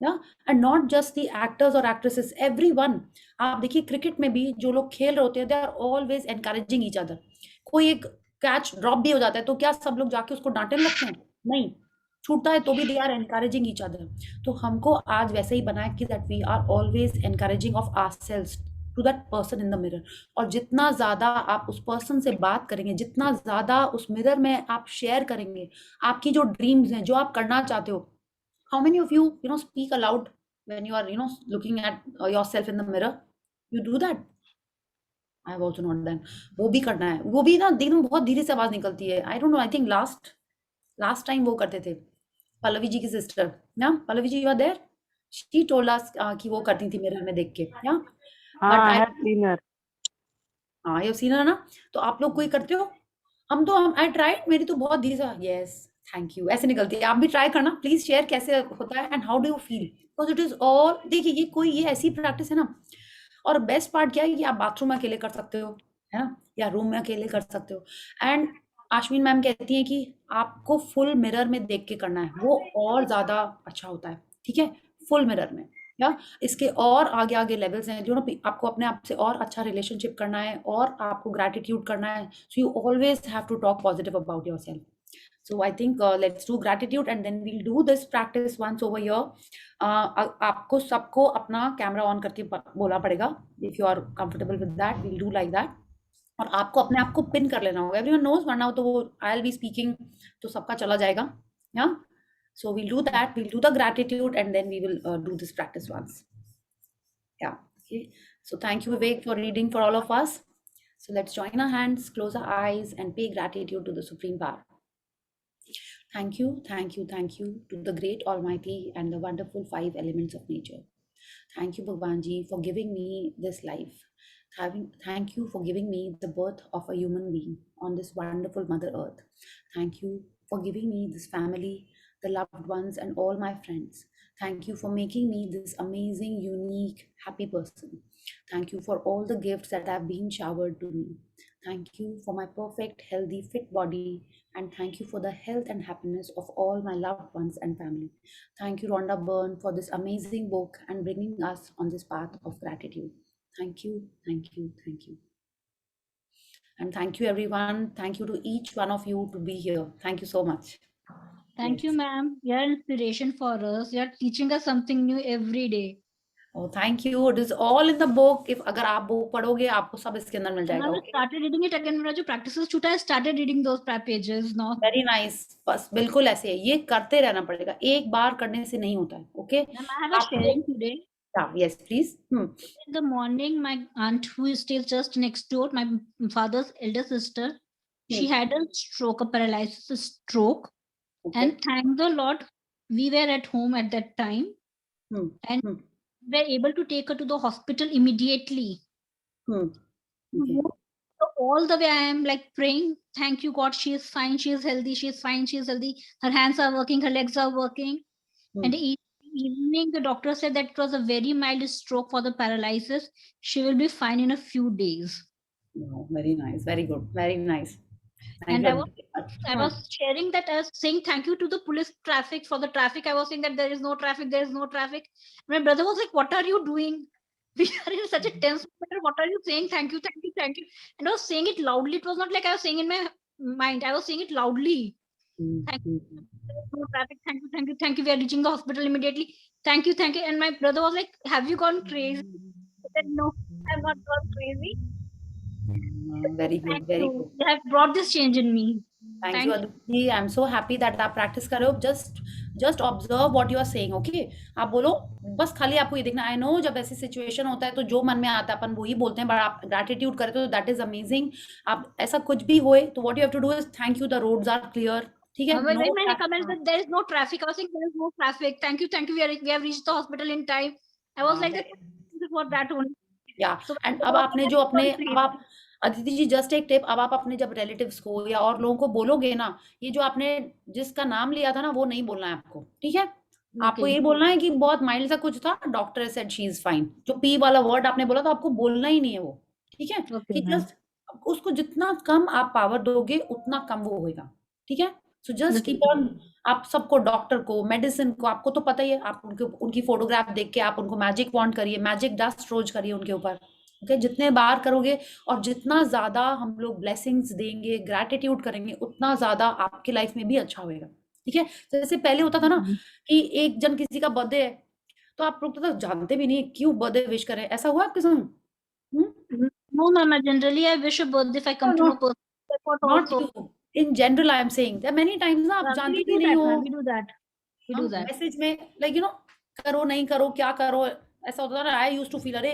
Yeah, and not just the actors or actresses, everyone. आप देखिए क्रिकेट में भी जो लोग खेल रहे होते हैं, they are always encouraging each other. कोई एक कैच ड्रॉप भी हो जाता है तो क्या सब लोग जाके उसको डांटने लगते हैं? नहीं, छूटता है तो भी they are encouraging each other. तो हमको आज वैसे ही बनाए कि that we are always encouraging of ourselves to that person in the mirror. और जितना ज्यादा आप उस पर्सन से बात करेंगे, जितना ज्यादा उस मिरर में आप शेयर करेंगे आपकी जो ड्रीम्स हैं, जो आप करना चाहते हो. How many of you speak aloud when you are looking at yourself in the mirror? You do that? I have also not done. वो भी करना है. वो भी ना दिन बहुत धीरे से आवाज निकलती है. I don't know, I think last time वो करते थे पल्लवी जी की सिस्टर ना. Pallavi ji, you are there? She told us कि वो करती थी मिरर में देख के. Yeah, हाँ, but I I have seen her. हाँ, ये सीन है ना. तो आप लोग कोई करते हो? हम आई ट्राइड, मेरी तो बहुत धीरे से यस थैंक यू ऐसे निकलती है. आप भी ट्राई करना प्लीज. शेयर कैसे होता है and how do you feel, because it is all. देखिए ये ऐसी प्रैक्टिस है ना. और बेस्ट पार्ट क्या है कि आप बाथरूम में अकेले कर सकते हो, है ना, या रूम में अकेले कर सकते हो. एंड आश्विन मैम कहती हैं कि आपको फुल मिरर में देख के करना है, वो और ज्यादा अच्छा होता है. ठीक है, फुल मिरर में. या इसके और आगे आगे लेवल्स हैं जो ना आपको अपने आप से और अच्छा रिलेशनशिप करना है और आपको ग्रैटिट्यूड करना है. So you always have to talk positive about yourself. So I think let's do gratitude and then we'll do this practice once over here. आपको सबको अपना कैमरा ऑन करके बोलना पड़ेगा. If you are comfortable with that, we'll do like that. और आपको अपने आप को पिन कर लेना होगा. Everyone knows, वरना तो वो I'll be speaking तो सबका चला जाएगा. Yeah. So we'll do that. We'll do the gratitude and then we will do this practice once. Yeah. Okay. So thank you, Vivek, for reading for all of us. So let's join our hands, close our eyes, and pay gratitude to the Supreme Power. Thank you to the great Almighty and the wonderful 5 elements of nature. Thank you, Bhagwan Ji, for giving me this life. Thank you for giving me the birth of a human being on this wonderful Mother Earth. Thank you for giving me this family, the loved ones, and all my friends. Thank you for making me this amazing, unique, happy person. Thank you for all the gifts that have been showered to me. Thank you for my perfect, healthy, fit body. And thank you for the health and happiness of all my loved ones and family. Thank you, Rhonda Byrne, for this amazing book and bringing us on this path of gratitude. Thank you. And thank you, everyone. Thank you to each one of you to be here. Thank you so much. Thank you, ma'am. You're an inspiration for us. You're teaching us something new every day. Oh, thank you. It is all in the book. If अगर आप book पढ़ोगे आपको सब इसके अंदर मिल And जाएगा. I started reading it again. मेरा जो practices छूटा है, I started reading those pages now. Very nice. बस बिल्कुल ऐसे है. ये करते रहना पड़ेगा. एक बार करने से नहीं होता है. Okay? Ma'am, I have a sharing today. Yeah, yes, please. In the morning, my aunt, who stays just next door, my father's elder sister, she had a stroke, a paralysis stroke. Okay. And thank the Lord, we were at home at that time. And we were able to take her to the hospital immediately. Okay. So all the way I am like praying, thank you God, she is fine, she is healthy, she is fine, she is healthy. Her hands are working, her legs are working. And evening, the doctor said that it was a very mild stroke for the paralysis. She will be fine in a few days. Oh, very nice. Very good. Very nice. And I was sharing that, I was saying thank you to the police traffic for the traffic. I was saying that there is no traffic, there is no traffic. My brother was like, what are you doing? We are in such a tense matter. What are you saying? Thank you. And I was saying it loudly. It was not like I was saying in my mind. I was saying it loudly. Thank you. No traffic. Thank you. We are reaching the hospital immediately. Thank you. And my brother was like, have you gone crazy? I said, no, I have not gone crazy. Very good. Very good. You have brought this change in me. Thank you, Aditi. I'm so happy that आप practice कर रहे हो. Just observe what you are saying. Okay? आप बोलो, बस खाली आपको ये देखना. I know जब ऐसी situation होता है तो जो मन में आता है अपन वही बोलते हैं. But आप gratitude करें तो that is amazing. आप ऐसा कुछ भी होए तो what you have to do is thank you. The roads are clear. ठीक है? When I commented that there is no traffic, I was saying there is no traffic. Thank you. We have reached the hospital in time. I was like, this is for that only. या So and when अब I आपने जो was अपने अब afraid. आप अदिति जी just एक tip, अब आप अपने जब रिलेटिव्स को या और लोगों को बोलोगे ना, ये जो आपने जिसका नाम लिया था ना वो नहीं बोलना है आपको, ठीक है? आपको Okay. ये बोलना है कि बहुत माइल्ड सा कुछ था, doctor said she is fine. जो पी वाला वर्ड आपने बोला था आपको बोलना ही नहीं है वो, ठीक है? Okay, कि ma'am. जस्ट उसको जितना कम आप पावर दोगे उतना कम वो होएगा, ठीक है? So just Okay. Keep on. आप सबको, डॉक्टर को, मेडिसिन को, आपको तो पता ही है, आप उनके उनकी फोटोग्राफ देख के आप उनको मैजिक वॉन्ड करिए, मैजिक डस्ट रोज करिए उनके ऊपर, ओके? जितने बार करोगे और जितना ज्यादा हम लोग ब्लेसिंग्स देंगे, ग्रैटिट्यूड करेंगे, उतना ज्यादा आपकी लाइफ में भी अच्छा होएगा, ठीक है? जैसे पहले होता था ना Mhm. कि एक जन किसी का बर्थडे है तो आप लोग तो जानते भी नहीं क्यों बर्थडे विश करें, ऐसा हुआ आपके संग? No, ma'am. Generally, I wish a birthday if I come to know not person. Effort not also. You, in general I am saying that many times ना आप जानते We भी do नहीं that, हो, ma'am. We do that. We do that. Message में like करो नहीं करो क्या करो, ऐसा होता था ना। आई यूज्ड टू फील अरे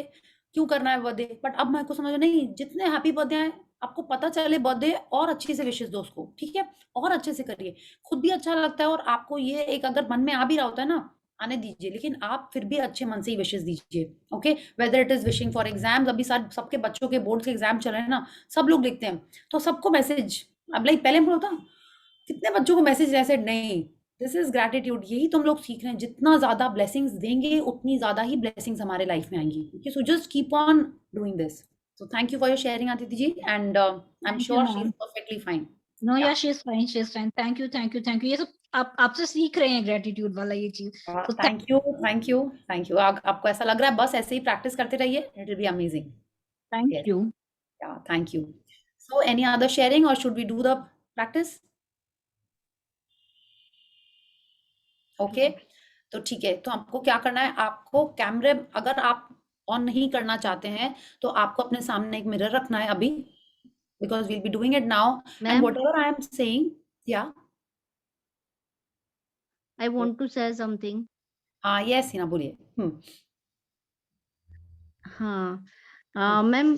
क्यों करना है बर्थडे, बट अब मेरे को समझ नहीं, जितने हैप्पी बर्थडे हैं आपको पता चले बर्थडे, और अच्छे से विशेष दो उसको, ठीक है? और अच्छे से करिए, खुद भी अच्छा लगता है और आपको ये एक अगर मन में आ भी रहा होता है ना, आने दीजिए, लेकिन आप फिर भी अच्छे मन से ही विशेष दीजिए, okay? Whether it is wishing for exams, अभी सबके बच्चों के बोर्ड के एग्जाम चल रहे हैं ना, सब लोग लिखते हैं तो सबको मैसेज, अब लाइक पहले हम होता कितने बच्चों को मैसेज ऐसे नहीं, दिस इज ग्रैटिट्यूड, यही तो हम लोग सीख रहे हैं, जितना ज्यादा ब्लेसिंग्स देंगे उतनी ज्यादा ही ब्लेसिंग्स हमारे लाइफ में आएंगी, okay? So just keep on doing this. So thank you for your sharing Aditi ji, and I am Thank you, sure she is ma'am. Perfectly fine. No, yeah yeah, she's fine. She's fine. Thank you, thank you, thank you. ये सब आप आपसे सीख रहे हैं gratitude वाला ये चीज. So thank you thank you thank you. आपको ऐसा लग रहा है बस ऐसे ही प्रैक्टिस करते रहिए, it will be amazing. thank yes, you. या thank you. So any other sharing or should we do the practice? Okay, तो ठीक है, तो आपको क्या करना है, आपको कैमरे अगर आप ऑन नहीं करना चाहते हैं तो आपको अपने सामने एक मिरर रखना है अभी, because we'll be doing it now, and Ma'am, whatever I am saying, yeah I want to say something. हाँ यस हिना बोलिए। हाँ हम्म, मैम,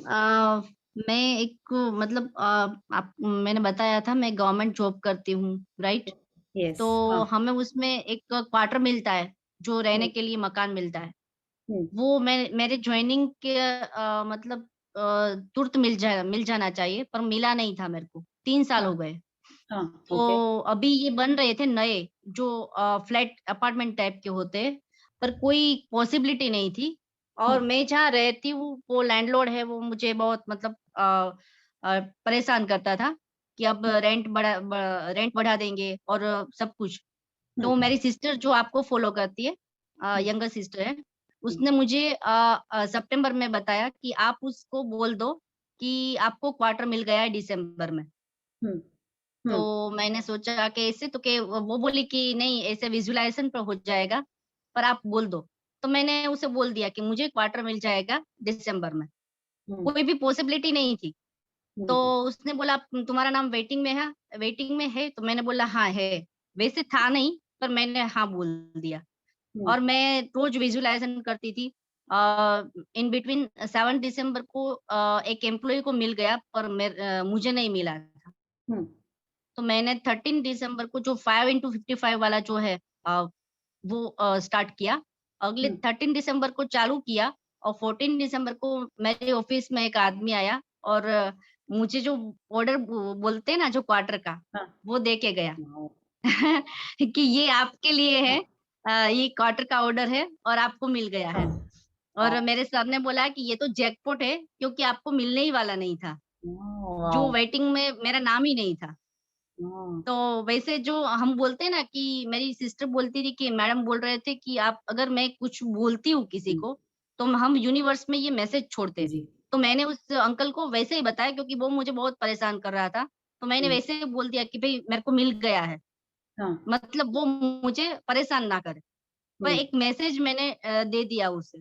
मैं एक मतलब आप मैंने बताया था मैं गवर्नमेंट जॉब करती हूँ, राइट? यस, तो हाँ, हमें उसमें एक क्वार्टर मिलता है, जो रहने हम्म, के लिए मकान मिलता है। हम्म, वो मैं मेरे ज्वाइनिंग के मतलब तुरंत मिल जाना चाहिए, पर मिला नहीं था मेरे को, 3 साल हाँ, हो गए। हाँ, ओके, तो अभी ये बन रहे थे नए, जो फ्लैट अपार्टमेंट टाइप के होते हैं, पर कोई पॉसिबिलिटी नहीं थी। और मैं जहाँ रहती हूँ वो लैंडलॉर्ड है, वो मुझे बहुत मतलब परेशान करता था कि अब रेंट बढ़ा देंगे और सब कुछ। तो मेरी सिस्टर जो आपको फॉलो करती है, यंगर सिस्टर है, उसने मुझे सितंबर में बताया कि आप उसको बोल दो कि आपको क्वार्टर मिल गया है दिसंबर में। हम्म, हम्म, तो मैंने सोचा कि ऐसे तो के वो बोली कि नहीं, ऐसे विजुअलाइजेशन पर हो जाएगा, पर आप बोल दो। तो मैंने उसे बोल दिया कि मुझे क्वार्टर मिल जाएगा दिसंबर में। कोई भी पॉसिबिलिटी नहीं थी। तो उसने बोला तुम्हारा नाम वेटिंग में है? तो मैंने बोला हाँ है। वैसे था नहीं, पर मैंने हाँ बोल दिया। और मैं रोज विजुअलाइजेशन करती थी। इन बिटवीन 7 दिसंबर को एक एम्प्लॉय को मिल गया, पर मुझे नहीं मिला था। तो मैंने 13 दिसंबर को जो 5x55 वाला जो है वो स्टार्ट किया। अगले 13 दिसंबर को चालू किया और 14 दिसंबर को मेरे ऑफिस में एक आदमी आया और मुझे जो ऑर्डर बोलते हैं ना, जो क्वार्टर का, वो दे के गया कि ये आपके लिए है, ये क्वार्टर का ऑर्डर है और आपको मिल गया है। और मेरे सर ने बोला कि ये तो जैकपॉट है, क्योंकि आपको मिलने ही वाला नहीं था। जो वेटिंग में मेरा नाम ही नहीं था। तो वैसे जो हम बोलते हैं ना, कि मेरी सिस्टर बोलती थी कि मैडम बोल रहे थे कि आप अगर मैं कुछ बोलती हूँ किसी को, तो हम यूनिवर्स में ये मैसेज छोड़ते हैं। जी, तो मैंने उस अंकल को वैसे ही बताया, क्योंकि वो मुझे बहुत परेशान कर रहा था। तो मैंने वैसे ही बोल दिया कि भाई मेरे को मिल गया है, हाँ, मतलब वो मुझे परेशान ना करे। पर एक मैसेज मैंने दे दिया उसे।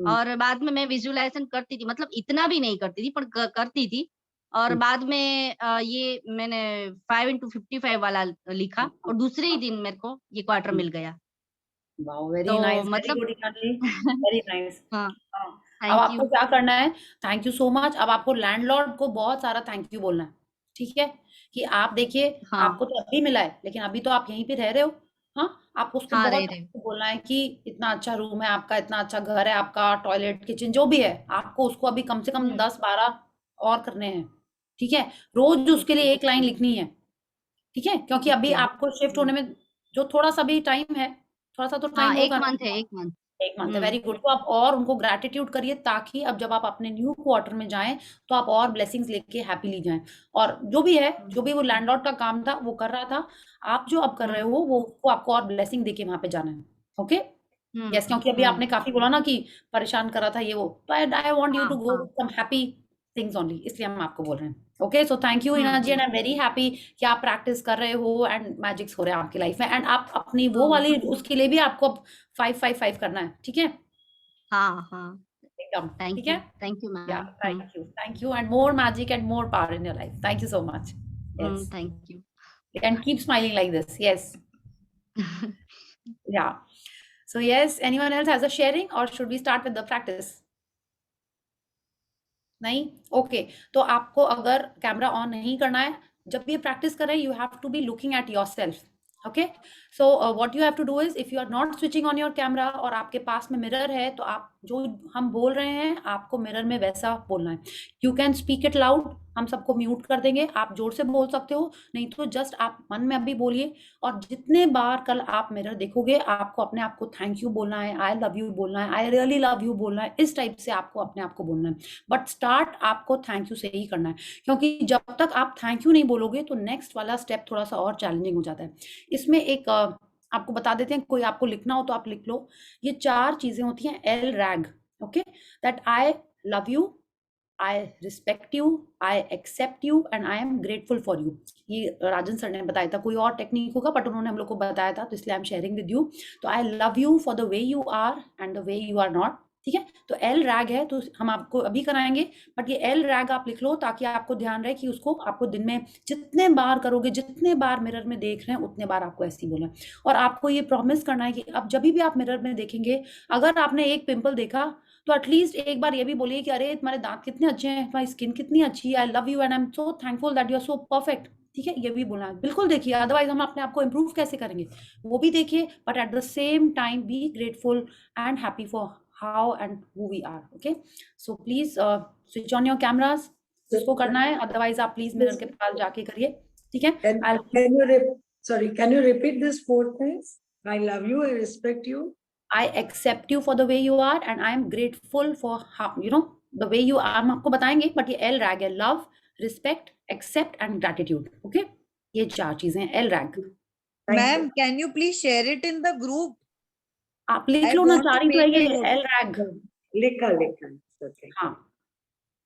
और बाद में मैं विजुअलाइजेशन करती थी, मतलब इतना भी नहीं करती थी, पर करती थी। और बाद में ये मैंने 5x55 वाला लिखा और दूसरे ही दिन मेरे को ये क्वार्टर मिल गया। वाओ, वेरी तो नाइस, वेरी मतलब गुड हिना जी, वेरी नाइस। हाँ, हाँ, अब थैंक आपको यू। क्या करना है, थैंक यू सो मच, अब आपको लैंडलॉर्ड को बहुत सारा थैंक यू बोलना है, ठीक है? कि आप देखिए, हाँ, आपको तो अभी मिला है लेकिन अभी तो आप यहीं पे रह रहे हो, हाँ, आपको उसको हाँ, बहुत रहे। बोलना है कि इतना अच्छा रूम है आपका, इतना अच्छा घर है आपका, टॉयलेट, किचन जो भी है, आपको उसको अभी कम से कम 10-12 और करने हैं, ठीक है? रोज उसके लिए एक लाइन लिखनी है, ठीक है? क्योंकि अभी आपको शिफ्ट होने में जो थोड़ा सा भी टाइम है, थोड़ा सा तो हाँ, टाइम 1 होगा ना। मंथ है, 1 मंथ। 1 मंथ है, वेरी गुड। तो आप और उनको ग्रैटिट्यूड करिए, ताकि अब जब आप अपने न्यू क्वार्टर में जाएँ, तो आप और ब्लेसिंग्स लेके हैपीली जाएँ। और जो भी है, जो भी वो लैंडलॉर्ड का काम था, वो कर रहा था, आप जो अब कर रहे हो, वो आपको और ब्लेसिंग देके वहाँ पे जाना है, ओके? यस, क्योंकि अभी आपने काफ़ी बोला ना कि परेशान कर रहा था ये वो, तो आई वांट यू हाँ, टू गो हाँ। With some happy things only, इसलिए हम आपको बोल रहे हैं, ओके? सो थैंक यू हुँ, हिना जी, हुँ। And I am very happy कि आप प्रैक्टिस कर रहे हो एंड मैजिक्स हो रहे हैं आपकी लाइफ में, एंड आप अपनी वो वाली उसके लिए भी आपको अब 5-5-5 करना है, ठीक है? हाँ, हाँ। एकदम, ठीक है? थैंक यू या ma'am. Thank you and more magic and more power in your life. Thank you so much. Yes, thank you. And keep smiling like this. Yes, या। So yes, anyone else has a sharing or should we start with the practice? नहीं? Okay, तो आपको अगर camera on नहीं करना है, जब भी ये प्रैक्टिस कर रहे हैं, you have to be looking at yourself, okay? So what you have to do is, if you are not switching on your camera और आपके पास में मिरर है, तो आप जो हम बोल रहे हैं आपको मिरर में वैसा बोलना है। You can speak it loud, हम सबको म्यूट कर देंगे, आप जोर से बोल सकते हो, नहीं तो जस्ट आप मन में अभी बोलिए। और जितने बार कल आप मिरर देखोगे, आपको अपने आप को थैंक यू बोलना है, आई लव यू बोलना है, आई रियली लव यू बोलना है, इस टाइप से आपको अपने आप को बोलना है। बट स्टार्ट आपको थैंक यू से ही करना है, क्योंकि जब तक आप थैंक यू नहीं बोलोगे तो नेक्स्ट वाला स्टेप थोड़ा सा और चैलेंजिंग हो जाता है। इसमें एक आपको बता देते हैं, कोई आपको लिखना हो तो आप लिख लो। ये 4 चीजें होती हैं L RAG, okay? That I love you, I respect you, I accept you and I am grateful for you. ये राजन सर ने बताया था, कोई और टेक्निक होगा बट उन्होंने हम लोग को बताया था, तो इसलिए I am sharing with you. तो I love you for the way you are and the way you are not, ठीक है? तो एल रैग है, तो हम आपको अभी कराएंगे, बट ये एल रैग आप लिख लो, ताकि आपको ध्यान रहे कि उसको आपको दिन में जितने बार करोगे, जितने बार मिरर में देख रहे हैं, उतने बार आपको ऐसे ही बोलना है। और आपको ये प्रॉमिस करना है कि अब जब भी आप मिरर में देखेंगे, अगर आपने एक पिंपल देखा, तो एटलीस्ट एक बार ये भी बोलिए कि अरे तुम्हारे दांत कितने अच्छे हैं, तुम्हारी स्किन कितनी अच्छी है, I love you and I am so thankful that you are so perfect, ठीक है? ये भी बोलना है, बिल्कुल देखिए, अदरवाइज हम अपने आप को इम्प्रूव कैसे करेंगे, वो भी देखिए, but at the same time be grateful and happy for how and who we are, okay? So please switch on your cameras, जिसको करना है, अदरवाइज आप प्लीज मिरर के पास जाके करिए, ठीक है? Can you repeat this 4 things? I love you, I respect you. I accept you for the way you are and I am grateful for how, you know, the way you are। हम आपको बताएंगे, but ये L RAG है, love, respect, accept and gratitude, okay? ये 4 चीजें हैं L RAG. Ma'am, can you please share it in the group? आप लिख I लो ना, want to 4 ही तो है make a ये, note. L RAG. Lika. Okay. हाँ,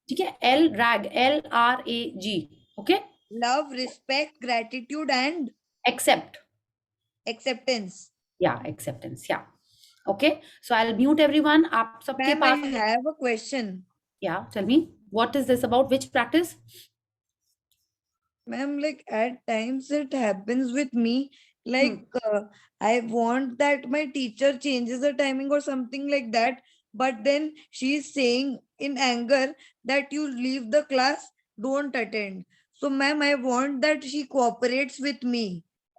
ठीक है, L RAG, LRAG, okay? Love, respect, gratitude, and accept, acceptance. Yeah acceptance, yeah, okay? So I will mute everyone. आप सबके Ma'am, I पास, have a question. Yeah, tell me what is this about, which practice? Ma'am, like at times it happens with me, like I want that my teacher changes the timing or something like that, but then she's saying in anger that you leave the class, don't attend. So ma'am, I want that she cooperates with me.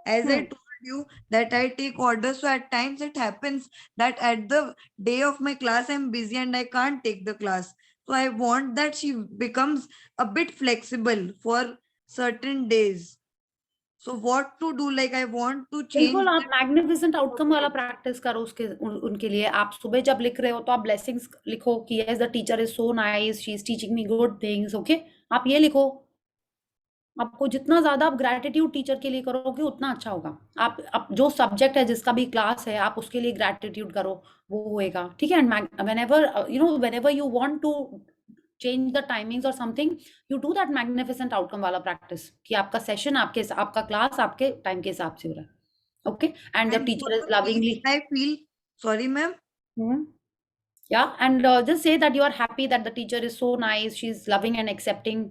As I told you that I take orders, so at times it happens that at the day of my class I'm busy and I can't take the class. So I want that she becomes a bit flexible for certain days. So what to do? Like I want to change. बिल्कुल, आप magnificent outcome वाला practice करो उसके उनके लिए। आप सुबह जब लिख रहे हो तो आप ब्लेसिंग्स लिखो कि yes the teacher is so nice, she is teaching me good things, okay? आप ये लिखो। आपको जितना ज्यादा आप ग्रैटिट्यूड टीचर के लिए करोगे उतना अच्छा होगा। आप जो सब्जेक्ट है, जिसका भी क्लास है, आप उसके लिए ग्रैटिट्यूड करो, वो होएगा, ठीक है? And whenever you want to change the timings or something, you do that magnificent outcome वाला प्रैक्टिस कि आपका सेशन आपका क्लास आपके टाइम के हिसाब से हो रहा है, okay? And the And teacher for is the lovingly, days I feel sorry, ma'am. yeah, and just say that you are happy that the teacher is so nice, she's loving and accepting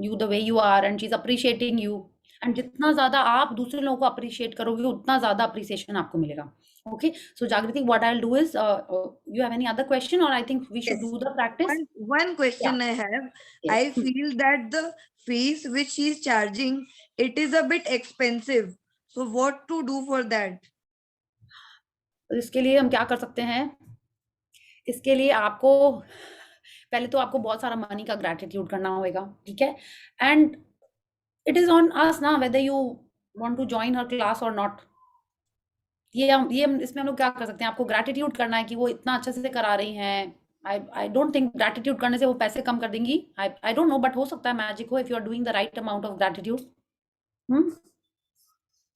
you the way you are and she's appreciating you, and जितना ज्यादा आप दूसरे लोगों को appreciate करोगे, उतना ज्यादा appreciation आपको मिलेगा, okay? So Jagriti, what I'll do is, you have any other question or I think we should Yes. do the practice? One question I have. Yes. I feel that the fees which she is charging, it is a bit expensive. So what to do for that? तो इसके लिए हम क्या कर सकते हैं? इसके लिए आपको पहले तो आपको बहुत सारा मनी का ग्रैटिट्यूड करना होगा, ठीक है? And it is on us ना whether you want to join हर क्लास और नॉट। इसमें हम लोग क्या कर सकते हैं? आपको ग्रैटिट्यूड करना है कि वो इतना अच्छे से करा रही हैं। आई डोंट थिंक ग्रैटिट्यूड करने से वो पैसे कम कर देंगी। आई डोंट नो, बट हो सकता है मैजिक हो if you are doing the right amount of gratitude.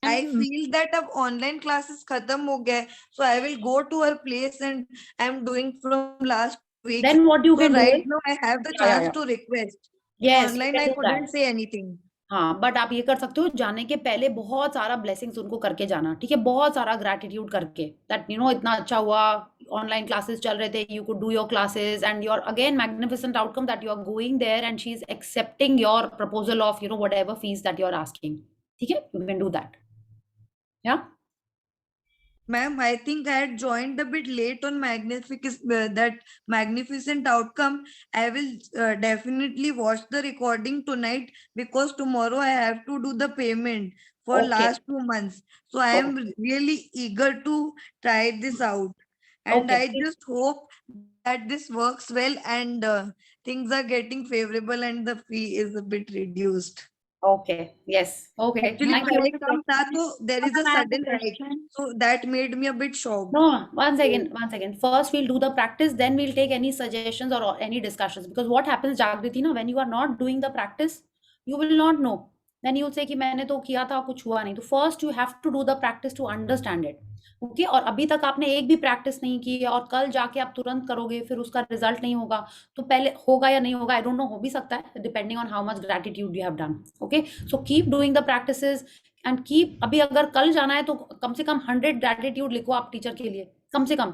I And feel that अब online classes खत्म हो गए, so I will go to her place and I'm doing from last weeks. Then what you So can do right is, now I have the yeah, chance yeah. to request. Yes, you Online can I do that. couldn't say anything. हाँ, but आप ये कर सकते हो, जाने के पहले बहुत सारा ब्लेसिंग्स उनको करके जाना, ठीक है? बहुत सारा ग्रैटिट्यूड करके, दैट यू नो इतना अच्छा हुआ, ऑनलाइन क्लासेस चल रहे थे, you could do your classes and your again magnificent outcome that you are going there and she is accepting your proposal of whatever fees that you are asking, ठीक है? You can do that. Yeah Ma'am, I think I had joined a bit late on that magnificent outcome. I will definitely watch the recording tonight because tomorrow I have to do the payment for Okay. last 2 months. So I am really eager to try this out. And Okay. I just hope that this works well and things are getting favorable and the fee is a bit reduced. Okay. Yes. Okay. Actually, Thank you. पहले कम था तो there is a I have a sudden hike. question. So that made me a bit shocked. No, one second, one second. First, we'll do the practice, then we'll take any suggestions or any discussions. Because what happens, Jagriti, na, when you are not doing the practice, you will not know. Then you'll say कि मैंने तो किया था, कुछ हुआ नहीं. तो first you have to do the practice to understand it. Okay? और अभी तक आपने एक भी practice नहीं की है और कल जाके आप तुरंत करोगे, फिर उसका result नहीं होगा. तो पहले होगा या नहीं होगा, I don't know, हो भी सकता है, depending on how much gratitude you have done. Okay? So keep doing the practices. And keep, अभी अगर कल जाना है तो कम से कम 100 ग्रेटिट्यूड लिखो आप टीचर के लिए, कम से कम,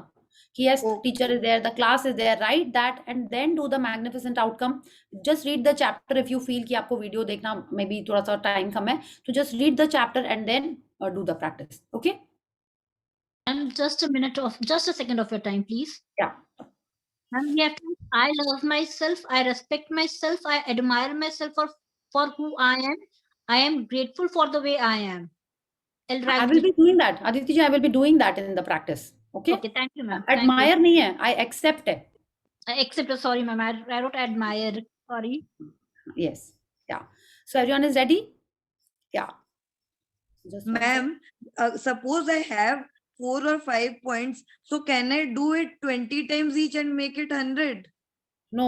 कि yes teacher is there, the class is there, right that and then do the magnificent outcome. Just read the chapter if you feel कि आपको वीडियो देखना मे बी थोड़ा सा टाइम कम है, तो just read the chapter and then do the practice. Okay, And just a second of your time, please. Yeah. And we have to, I love myself, I respect myself, I admire myself for who I am. I am grateful for the way I am. I'll I write will it. be doing that, Aditi ji, I will be doing that in the practice. Okay, Okay, thank you, ma'am. Thank you. admire नहीं है, I accept है. I accept. Sorry, ma'am. I wrote admire. Sorry. Yes, yeah. So everyone is ready? Yeah. Just one second. Ma'am, suppose I have 4 or 5 points, so can I do it 20 times each and make it 100? No.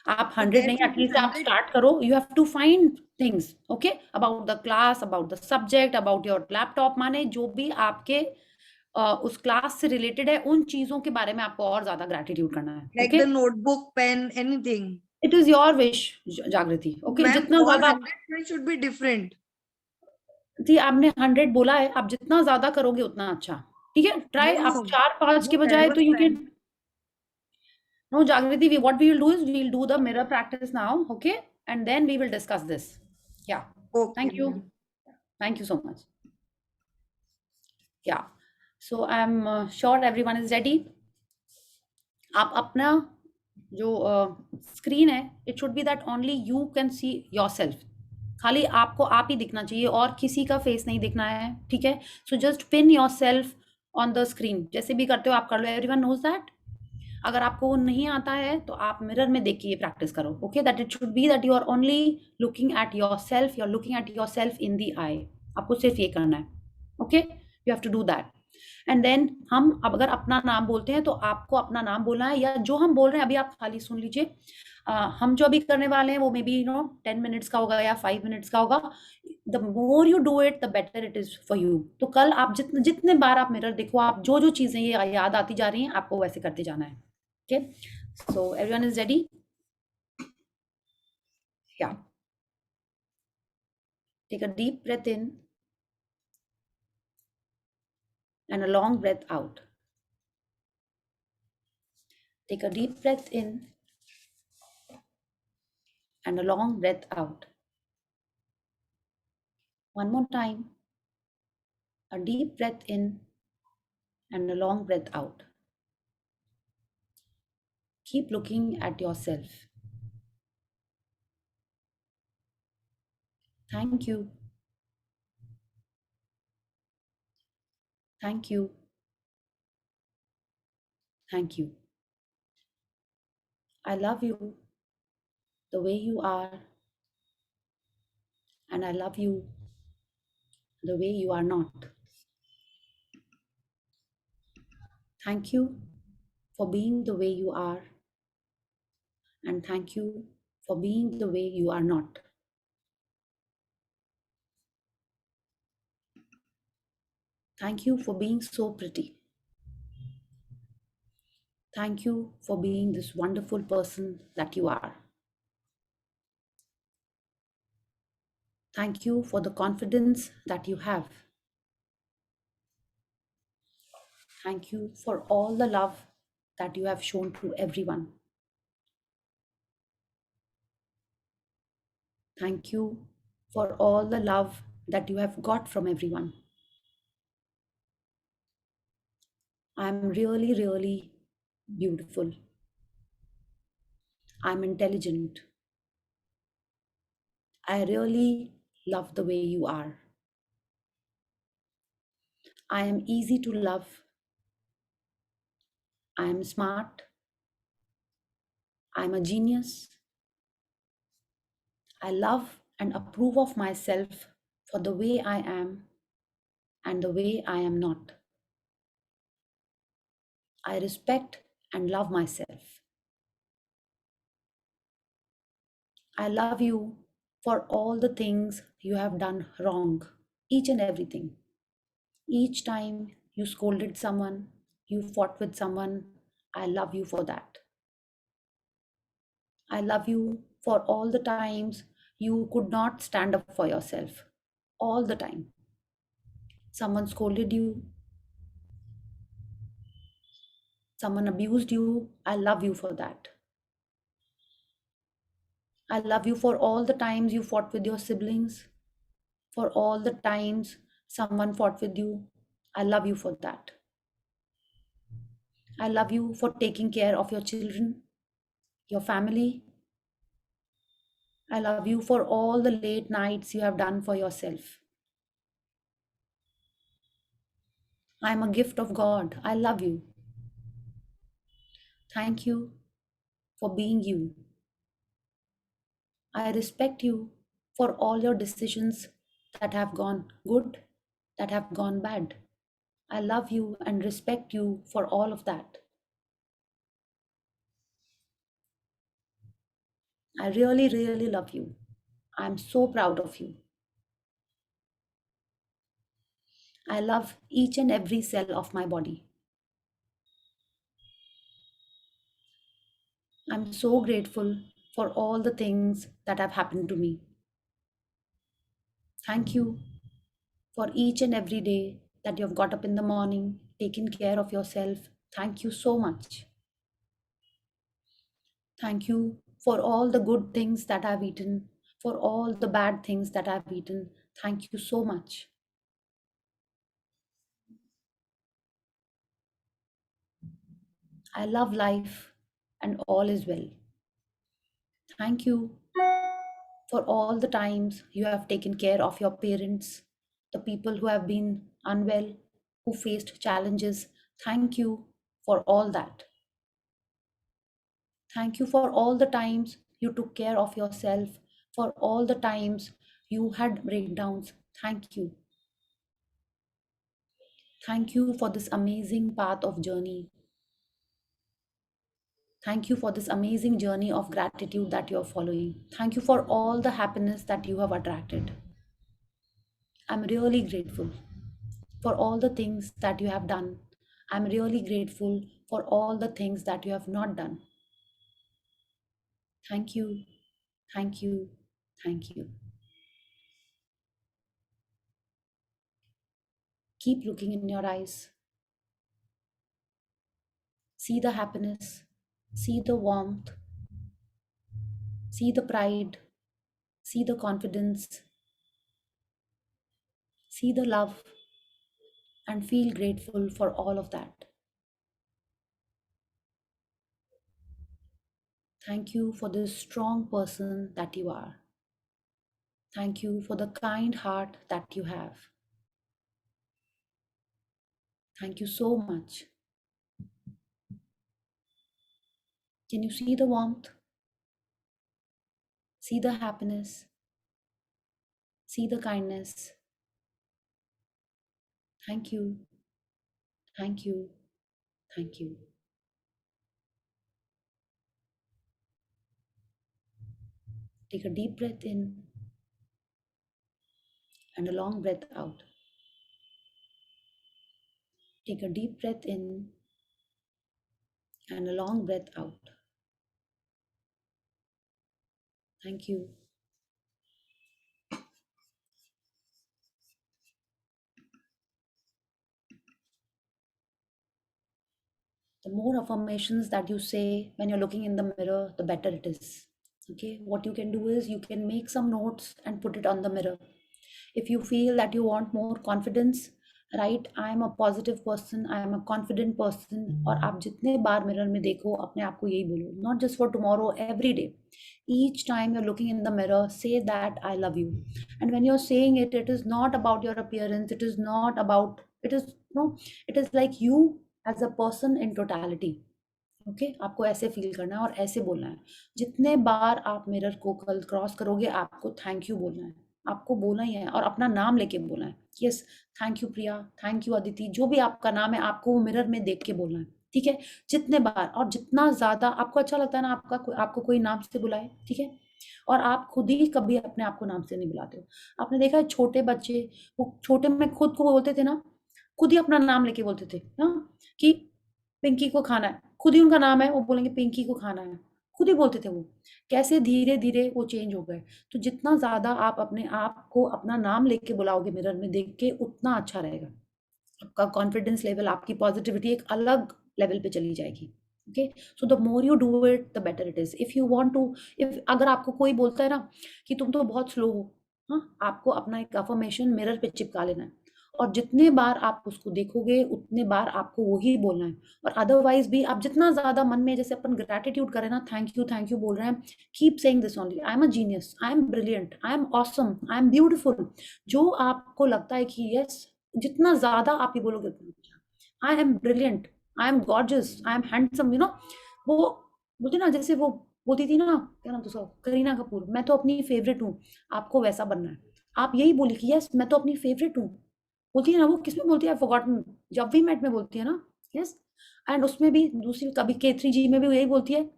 आप So 100 there नहीं, should be at least आप 100. Start करो. You have to find things, okay, about the class, about the subject, about your laptop, माने जो भी आपके उस class से रिलेटेड है, उन चीजों के बारे में आपको और ज्यादा ग्रेटिट्यूड करना है. Like the notebook, pen, anything. It is your wish जागृति. ओके, Ma'am, जितना all ज्यादा 100 points should be different. जी, आपने 100 बोला है, आप जितना ज्यादा करोगे उतना अच्छा, ठीक है? ट्राई No, आप no. 4-5 के What I बजाय was तो you trying. Can. No, Jagriti, what we will do is we will do the mirror practice now, okay? And then we will discuss this. Yeah. Okay, Thank you. ma'am. Thank you so much. Yeah. So I'm sure everyone is ready. आप अपना जो screen है, it should be that only you can see yourself. खाली आपको आप ही दिखना चाहिए और किसी का फेस नहीं दिखना है, ठीक है? So just pin yourself on the screen. जैसे भी करते हो आप कर लो. Everyone knows that. अगर आपको वो नहीं आता है तो आप मिरर में देख के ये प्रैक्टिस करो. Okay, that it should be that you are only looking at yourself, you are looking at yourself in the eye. आपको सिर्फ ये करना है. Okay, you have to do that. And then हम अब अगर अपना नाम बोलते हैं तो आपको अपना नाम बोलना है, या जो हम बोल रहे हैं अभी आप खाली सुन लीजिए. हम जो अभी करने वाले हैं वो मे बी 10 मिनट्स का होगा या 5 मिनट्स का होगा. The more you do it the better it is for you. तो कल आप जितने बार आप मिरर देखो, आप जो चीजें ये याद आती जा रही हैं आपको वैसे करते जाना है. Okay, so everyone is ready? Yeah. Take a deep breath in and a long breath out. Take a deep breath in and a long breath out. One more time. A deep breath in and a long breath out. Keep looking at yourself. Thank you. Thank you. Thank you. I love you the way you are, and I love you the way you are not. Thank you for being the way you are, and thank you for being the way you are not. Thank you for being so pretty. Thank you for being this wonderful person that you are. Thank you for the confidence that you have. Thank you for all the love that you have shown to everyone. Thank you for all the love that you have got from everyone. I'm really, really beautiful. I'm intelligent. I really love the way you are. I am easy to love. I am smart. I'm a genius. I love and approve of myself for the way I am and the way I am not. I respect and love myself. I love you for all the things you have done wrong, each and everything. Each time you scolded someone, you fought with someone, I love you for that. I love you for all the times you could not stand up for yourself. All the time. Someone scolded you, someone abused you, I love you for that. I love you for all the times you fought with your siblings, for all the times someone fought with you. I love you for that. I love you for taking care of your children, your family. I love you for all the late nights you have done for yourself. I am a gift of God. I love you. Thank you for being you. I respect you for all your decisions that have gone good, that have gone bad. I love you and respect you for all of that. I really, really love you. I'm so proud of you. I love each and every cell of my body. I'm so grateful for all the things that have happened to me. Thank you for each and every day that you've got up in the morning, taken care of yourself. Thank you so much. Thank you for all the good things that I've eaten, for all the bad things that I've eaten. Thank you so much. I love life and all is well. Thank you for all the times you have taken care of your parents, the people who have been unwell, who faced challenges. Thank you for all that. Thank you for all the times you took care of yourself, for all the times you had breakdowns. Thank you. Thank you for this amazing path of journey. Thank you for this amazing journey of gratitude that you're following. Thank you for all the happiness that you have attracted. I'm really grateful for all the things that you have done. I'm really grateful for all the things that you have not done. Thank you, thank you, thank you. Keep looking in your eyes. See the happiness, see the warmth, see the pride, see the confidence, see the love, and feel grateful for all of that. Thank you for this strong person that you are. Thank you for the kind heart that you have. Thank you so much. Can you see the warmth? See the happiness? See the kindness? Thank you. Thank you. Thank you. Take a deep breath in and a long breath out. Take a deep breath in and a long breath out. Thank you. The more affirmations that you say when you're looking in the mirror, the better it is. Okay, what you can do is you can make some notes and put it on the mirror. If you feel that you want more confidence, write I am a positive person, I am a confident person. और आप जितने बार mirror में देखो अपने आप को यही बोलो, not just for tomorrow, every day. Each time you're looking in the mirror, say that I love you. And when you're saying it, it is not about your appearance, it is not about, it is no, it is like you as a person in totality. Okay आपको ऐसे feel करना है और ऐसे बोलना है. जितने बार आप मिरर को कल क्रॉस करोगे आपको थैंक यू बोलना है, आपको बोलना ही है और अपना नाम लेके बोलना है. Yes, thank you Priya, thank you Aditi, जो भी आपका नाम है आपको वो मिरर में देख के बोलना है. ठीक है, जितने बार और जितना ज्यादा आपको अच्छा लगता है ना आपको कोई नाम से बुलाए. ठीक है, और आप खुद ही कभी अपने आप को नाम से नहीं बुलाते हो. आपने देखा है छोटे बच्चे, वो छोटे में खुद को बोलते थे ना, खुद ही अपना नाम लेके बोलते थे ना कि पिंकी को खाना है, खुद ही उनका नाम है, वो बोलेंगे पिंकी को खाना है, खुद ही बोलते थे वो. कैसे धीरे धीरे वो चेंज हो गए. तो जितना ज्यादा आप अपने आप को अपना नाम लेके बुलाओगे मिरर में देख के उतना अच्छा रहेगा. आपका कॉन्फिडेंस लेवल, आपकी पॉजिटिविटी एक अलग लेवल पे चली जाएगी. Okay, so the more you do it the better it is. If you want to, if अगर आपको कोई बोलता है ना कि तुम तो बहुत स्लो हो, हाँ, आपको अपना एक अफर्मेशन मिरर पे चिपका लेना है और जितने बार आप उसको देखोगे उतने बार आपको वही बोलना है. और अदरवाइज भी आप जितना ज्यादा मन में, जैसे अपन ग्रेटिट्यूड करें ना, थैंक यू बोल रहे हैं, keep saying this only, I am a genius, I am brilliant, I am awesome, I am beautiful. जो आपको लगता है कि यस, जितना ज्यादा आप ये बोलोगे, I am brilliant, I am gorgeous, I am handsome, you know, वो बोलते ना, जैसे वो बोलती थी ना, क्या नाम था, करीना कपूर, मैं तो अपनी फेवरेट हूँ. आपको वैसा बनना है. आप यही बोली कि यस मैं तो अपनी फेवरेट हूँ. बोलती है ना, वो किसमें बोलती है, फॉरगॉटन, जब वी मेट में बोलती है ना. यस, एंड उसमें भी दूसरी कभी K3G में भी यही बोलती है,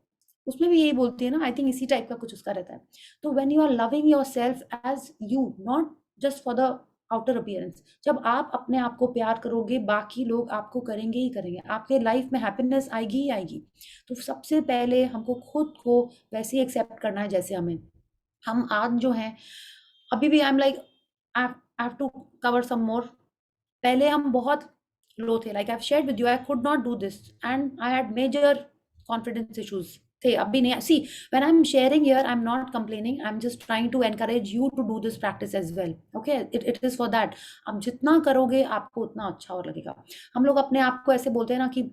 उसमें भी यही बोलती है ना. आई थिंक इसी टाइप का कुछ उसका रहता है. तो when you are loving yourself as you, not just for the outer appearance, जब आप अपने आप को प्यार करोगे बाकी लोग आपको करेंगे ही करेंगे. आपके लाइफ में हैप्पीनेस आएगी ही आएगी. तो सबसे पहले हमको खुद को वैसे ही एक्सेप्ट करना है जैसे हमें. हम आज जो हैं अभी भी, I am like, I have to cover some more. पहले हम बहुत लो थे, like I have shared with you, I could not do this and I had major confidence issues थे. अभी नहीं. See, when I am sharing here, I am not complaining, I am just trying to encourage you to do this practice as well. Okay, it is for that. आप जितना करोगे आपको उतना अच्छा और लगेगा. हम लोग अपने आप को ऐसे बोलते हैं ना कि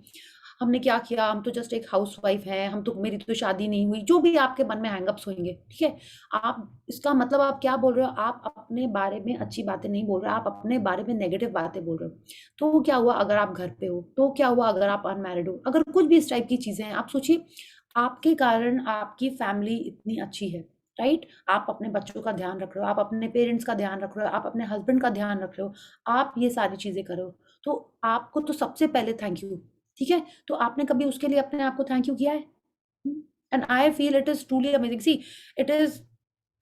हमने क्या किया, हम तो जस्ट एक हाउस वाइफ है, हम तो, मेरी तो शादी नहीं हुई, जो भी आपके मन में हैंगअप्स होंगे. ठीक है, आप इसका मतलब आप क्या बोल रहे हो, आप अपने बारे में अच्छी बातें नहीं बोल रहे, आप अपने बारे में नेगेटिव बातें बोल रहे हो. तो क्या हुआ अगर आप घर पे हो, तो क्या हुआ अगर आप अनमैरिड हो, अगर कुछ भी इस टाइप की चीजें हैं, आप सोचिए आपके कारण आपकी फैमिली इतनी अच्छी है. राइट, आप अपने बच्चों का ध्यान रख रहे हो, आप अपने पेरेंट्स का ध्यान रख रहे हो, आप अपने हस्बैंड का ध्यान रख रहे हो, आप ये सारी चीजें करो, तो आपको तो सबसे पहले थैंक यू. ठीक है, तो आपने कभी उसके लिए अपने आप को थैंक यू किया है? And I feel it is truly amazing. See, it is,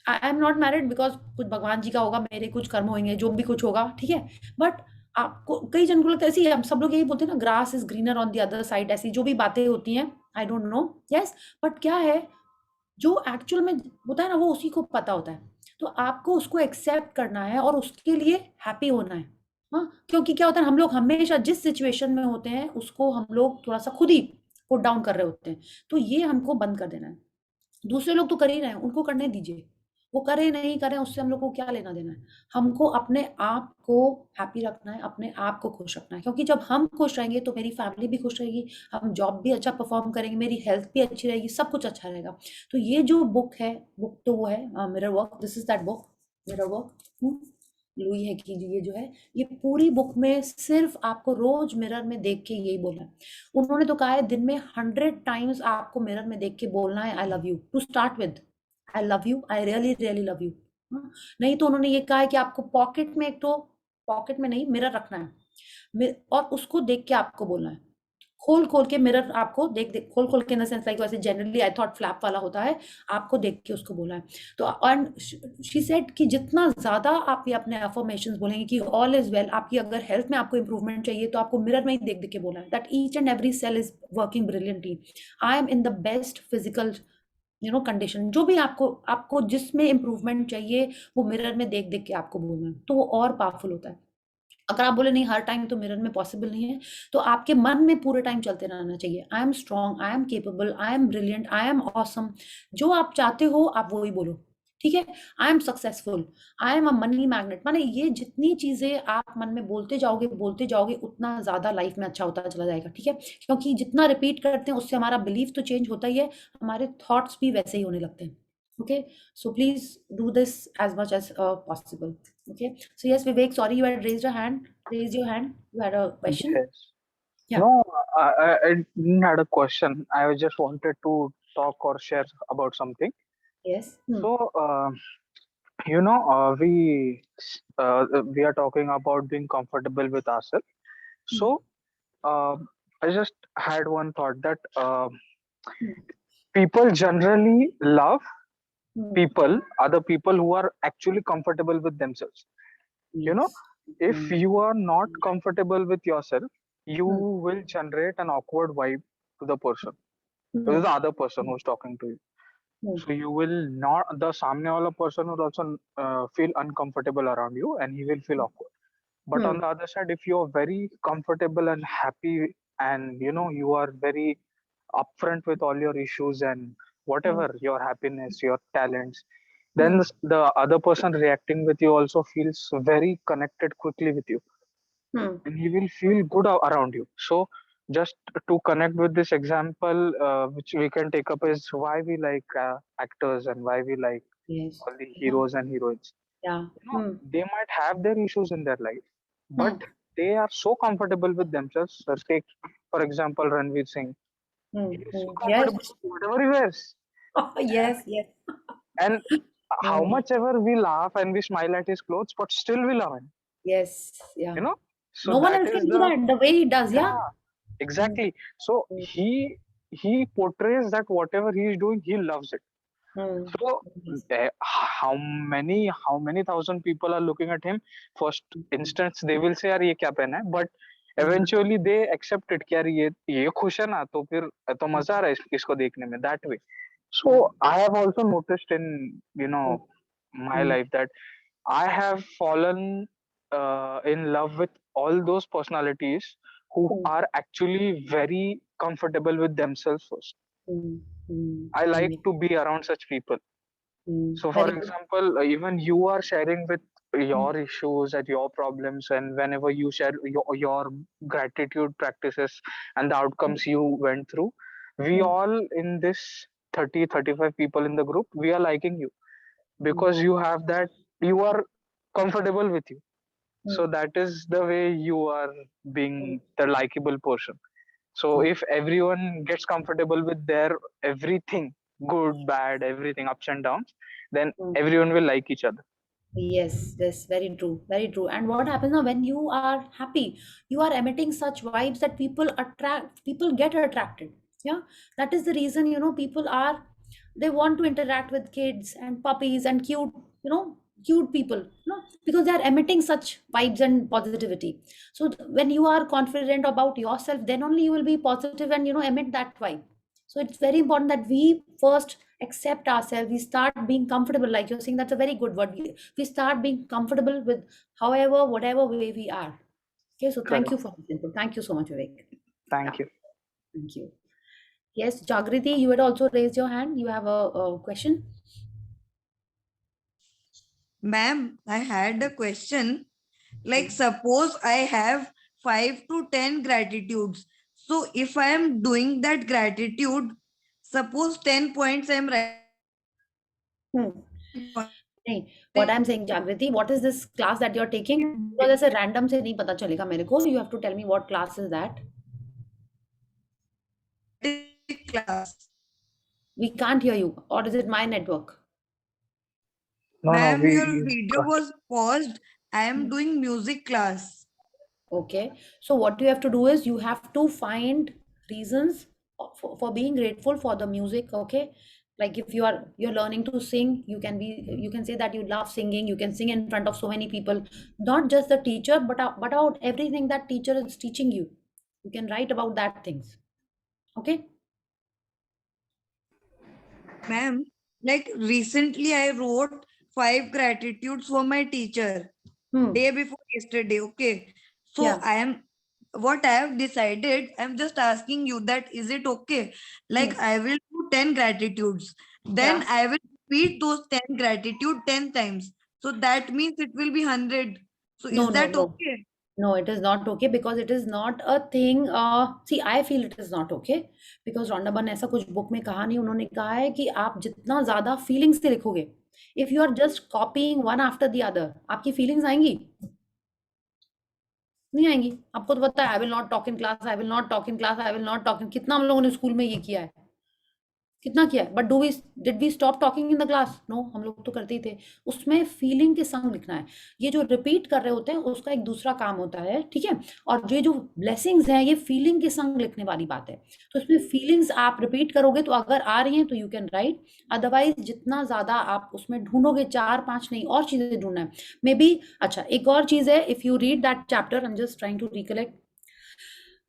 I am not married because कुछ भगवान जी का होगा, मेरे कुछ कर्म होंगे, जो भी कुछ होगा. ठीक है, बट आपको, कई जन को लगता है, ऐसी हम सब लोग यही बोलते हैं ना, grass is greener on the other side, ऐसी जो भी बातें होती हैं, I don't know. Yes, but क्या है जो एक्चुअल में होता है ना, वो उसी को पता होता है. तो आपको उसको एक्सेप्ट करना है और उसके लिए हैप्पी होना है. हाँ, क्योंकि क्या होता है, हम लोग हमेशा जिस सिचुएशन में होते हैं उसको हम लोग थोड़ा सा खुद ही पुट डाउन कर रहे होते हैं. तो ये हमको बंद कर देना है. दूसरे लोग तो कर ही रहे हैं, उनको करने दीजिए, वो करें नहीं करें उससे हम लोग को क्या लेना देना है. हमको अपने आप को हैप्पी रखना है, अपने आप को खुश रखना है, क्योंकि जब हम खुश रहेंगे तो मेरी फैमिली भी खुश रहेगी, हम जॉब भी अच्छा परफॉर्म करेंगे, मेरी हेल्थ भी अच्छी रहेगी, सब कुछ अच्छा रहेगा. तो ये जो बुक है, बुक तो वो है mirror work, this is that book, mirror work. Louis है कि ये जो है, ये पूरी बुक में सिर्फ आपको रोज मिरर में देख के यही बोलना है। उन्होंने तो कहा है दिन में 100 टाइम्स आपको मिरर में देख के बोलना है I love you, to start with I love you, I really really love you. नहीं तो उन्होंने ये कहा है कि आपको पॉकेट में, एक तो पॉकेट में नहीं, मिरर रखना है और उसको देख के आपको बोलना है, खोल खोल के मिरर आपको देख देख, खोल खोल के इन द सेंस लाइक वैसे जनरली आई थॉट फ्लैप वाला होता है, आपको देख के उसको बोला है। तो एंड शी सेड कि जितना ज्यादा आप ये अपने अफर्मेशंस बोलेंगे कि ऑल इज वेल, आपकी अगर हेल्थ में आपको इंप्रूवमेंट चाहिए तो आपको मिरर में ही देख देख के बोला है that each and every cell is working brilliantly, I am in the best physical condition. जो भी आपको आपको जिसमें इंप्रूवमेंट चाहिए वो मिरर में देख देख के आपको बोलना है, तो वो और पावरफुल होता है। अगर आप बोले नहीं हर टाइम तो मिरर में पॉसिबल नहीं है, तो आपके मन में पूरे टाइम चलते रहना चाहिए, I am strong, I am capable, I am brilliant, I am awesome. जो आप चाहते हो आप वो ही बोलो, ठीक है। I am successful, I am a money magnet, माने ये जितनी चीजें आप मन में बोलते जाओगे उतना ज्यादा लाइफ में अच्छा होता चला जाएगा, ठीक है। क्योंकि जितना रिपीट करते हैं उससे हमारा बिलीफ तो चेंज होता ही है, हमारे थॉट्स भी वैसे ही होने लगते हैं। Okay, so please do this as much as possible. Okay, so yes, Vivek, sorry you had raised your hand. Raise your hand. You had a question. Yes. Yeah. No, I didn't had a question. I just wanted to talk or share about something. Yes. So, we are talking about being comfortable with ourselves. So, I just had one thought that people generally love other people who are actually comfortable with themselves. You know, if you are not comfortable with yourself, you will generate an awkward vibe to the person, to the other person who's talking to you. So you will not, the samne wala person will also feel uncomfortable around you and he will feel awkward. But on the other side, if you're very comfortable and happy and you are very upfront with all your issues and whatever your happiness, your talents, then the other person reacting with you also feels very connected quickly with you and he will feel good around you. So just to connect with this example, which we can take up, is why we like actors and why we like Yes. all the heroes and heroines. Yeah. They might have their issues in their life, but they are so comfortable with themselves. Take, for example, Ranveer Singh. He is so Yes. comfortable with whatever he wears. Yes. Yes. And how much ever we laugh and we smile at his clothes, but still we love him. Yes. Yeah. So No one that else is can do that the way he does. Yeah. exactly. So he portrays that whatever he is doing, he loves it. So how many thousand people are looking at him? First instance, they will say, "यार ये क्या पहना है?" But eventually they accept it. कि यार ये खुश है ना, तो फिर तो मजा आ रहा है इसको देखने में. That way. So I have also noticed in my life that I have fallen in love with all those personalities who are actually very comfortable with themselves first. I like to be around such people. So, for Very good. example, even you are sharing with your issues and your problems, and whenever you share your gratitude practices and the outcomes you went through, we all in this 35 people in the group, we are liking you because you have that, you are comfortable with you. So that is the way you are being the likable person. So if everyone gets comfortable with their everything, good, bad, everything, ups and downs, then everyone will like each other. Yes, yes, very true, very true. And what happens now when you are happy, you are emitting such vibes that people get attracted. Yeah, that is the reason, people are, they want to interact with kids and puppies and cute people, because they are emitting such vibes and positivity. So when you are confident about yourself, then only you will be positive and, emit that vibe. So it's very important that we first accept ourselves, we start being comfortable, like you're saying, that's a very good word. We start being comfortable with however, whatever way we are. Okay, so thank you for this input. Thank you so much, Vivek. Thank you. Thank you. Yes, Jagriti, you had also raised your hand. You have a question? Ma'am, I had a question. Like, suppose I have 5 to 10 gratitudes. So if I am doing that gratitude, suppose 10 points I am writing. नहीं, what I'm saying, Jagriti, what is this class that you're taking? Because ऐसे random से नहीं पता चलेगा मेरे को. You have to tell me what class is that. class. We can't hear you. Or is it my network? No, Ma'am, we your video was paused. I am doing music class. Okay. So what you have to do is you have to find reasons for being grateful for the music. Okay. Like if you're learning to sing, you can say that you love singing. You can sing in front of so many people, not just the teacher, but about everything that teacher is teaching you. You can write about that things. Okay. Ma'am, like recently I wrote 5 gratitudes for my teacher day before yesterday. Okay. So Yeah. what I have decided, I'm just asking you that is it okay? Like I will do 10 gratitudes. Then Yeah. I will repeat those 10 gratitude 10 times. So that means it will be 100. So No, is no, that no. okay? No, it is not okay because it is not a thing. See, I feel it is not okay because रॉन्डाबा ने ऐसा कुछ book में कहा नहीं. उन्होंने कहा है कि आप जितना ज्यादा फीलिंग्स से लिखोगे, if you are just copying one after the other, आपकी फीलिंग्स आएंगी नहीं आएंगी. आपको तो पता है, I will not talk in class, I will not talk in class, I will not talk in. कितना हम लोगों ने स्कूल में ये किया है, कितना किया है. But did we stop talking in the class? No, हम लोग तो करते ही थे. उसमें फीलिंग के संग लिखना है. ये जो रिपीट कर रहे होते हैं उसका एक दूसरा काम होता है, ठीक है. और ये जो ब्लेसिंग्स हैं ये फीलिंग के संग लिखने वाली बात है. तो इसमें फीलिंग्स आप रिपीट करोगे तो अगर आ रही हैं तो यू कैन राइट. अदरवाइज जितना ज्यादा आप उसमें ढूंढोगे, 4-5 नहीं, और चीजें ढूंढना है मे बी. अच्छा, एक और चीज है, if you read that chapter, I am just trying to recollect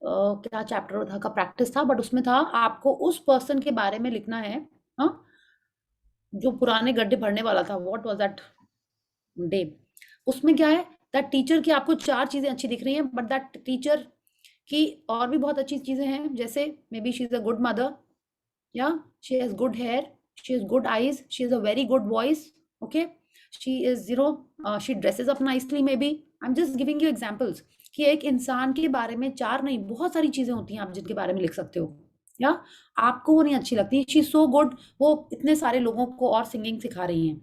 क्या चैप्टर था का प्रैक्टिस था, बट उसमें था आपको उस पर्सन के बारे में लिखना है, हाँ, जो पुराने गड्ढे भरने वाला था. What was that day? उसमें क्या है, दैट टीचर की आपको 4 चीजें अच्छी दिख रही हैं, बट दैट टीचर की और भी बहुत अच्छी चीजें हैं. जैसे may she is a good mother, या she has good hair, she has good eyes, she is a very good voice. Okay, she is she dresses up nicely. May I am just giving you examples कि एक इंसान के बारे में 4 नहीं, बहुत सारी चीजें होती हैं आप जिनके बारे में लिख सकते हो. या आपको वो नहीं अच्छी लगती, शी सो गुड, वो इतने सारे लोगों को और सिंगिंग सिखा रही हैं.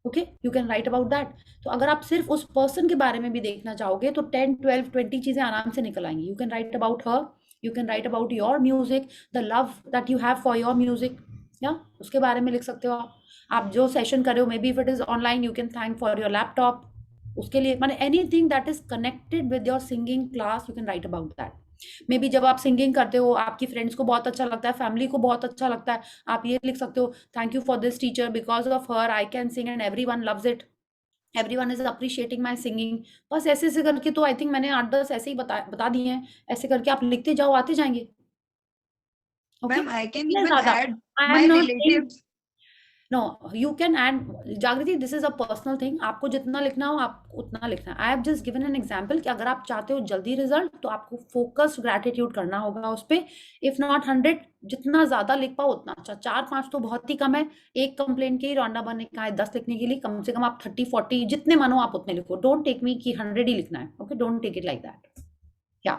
Okay, you can write about that. तो अगर आप सिर्फ उस पर्सन के बारे में भी देखना चाहोगे तो 10, 12, 20 चीजें आराम से निकल आएंगी. You can write about her, you can write about your music, the love that you have for your music, या उसके बारे में लिख सकते हो. आप जो सेशन कर रहे हो, may be if it is online, you can thank for your laptop. उसके लिए माने anything that is connected with your singing class, you can write about that. May be जब आप सिंगिंग करते हो, आपकी फ्रेंड्स को बहुत अच्छा लगता है, फैमिली को बहुत अच्छा लगता है, आप ये लिख सकते हो, thank you for this teacher, because of her I can sing and everyone loves it, everyone is appreciating my singing. बस ऐसे ऐसे करके, तो आई थिंक मैंने 8-10 ऐसे ही बता दिए हैं. ऐसे करके आप लिखते जाओ, आते जाएंगे. Ma'am, I can इतने even ज्यादा. add I my am not saying relatives. No, you can add. जागृति, this is a personal thing. आपको जितना लिखना हो आप उतना लिखना है. I have just given an example कि अगर आप चाहते हो जल्दी रिजल्ट तो आपको फोकस्ड ग्रेटिट्यूड करना होगा उस पे. इफ नॉट 100, जितना ज्यादा लिख पाओ उतना अच्छा. 4-5 तो बहुत ही कम है. एक कंप्लेंट के रॉन्डाबा ने कहा है 10 लिखने के लिए. कम से कम आप 30-40 जितने मानो आप उतने लिखो. डोंट टेक मी कि 100 ही लिखना है. Okay, don't take it like that. Yeah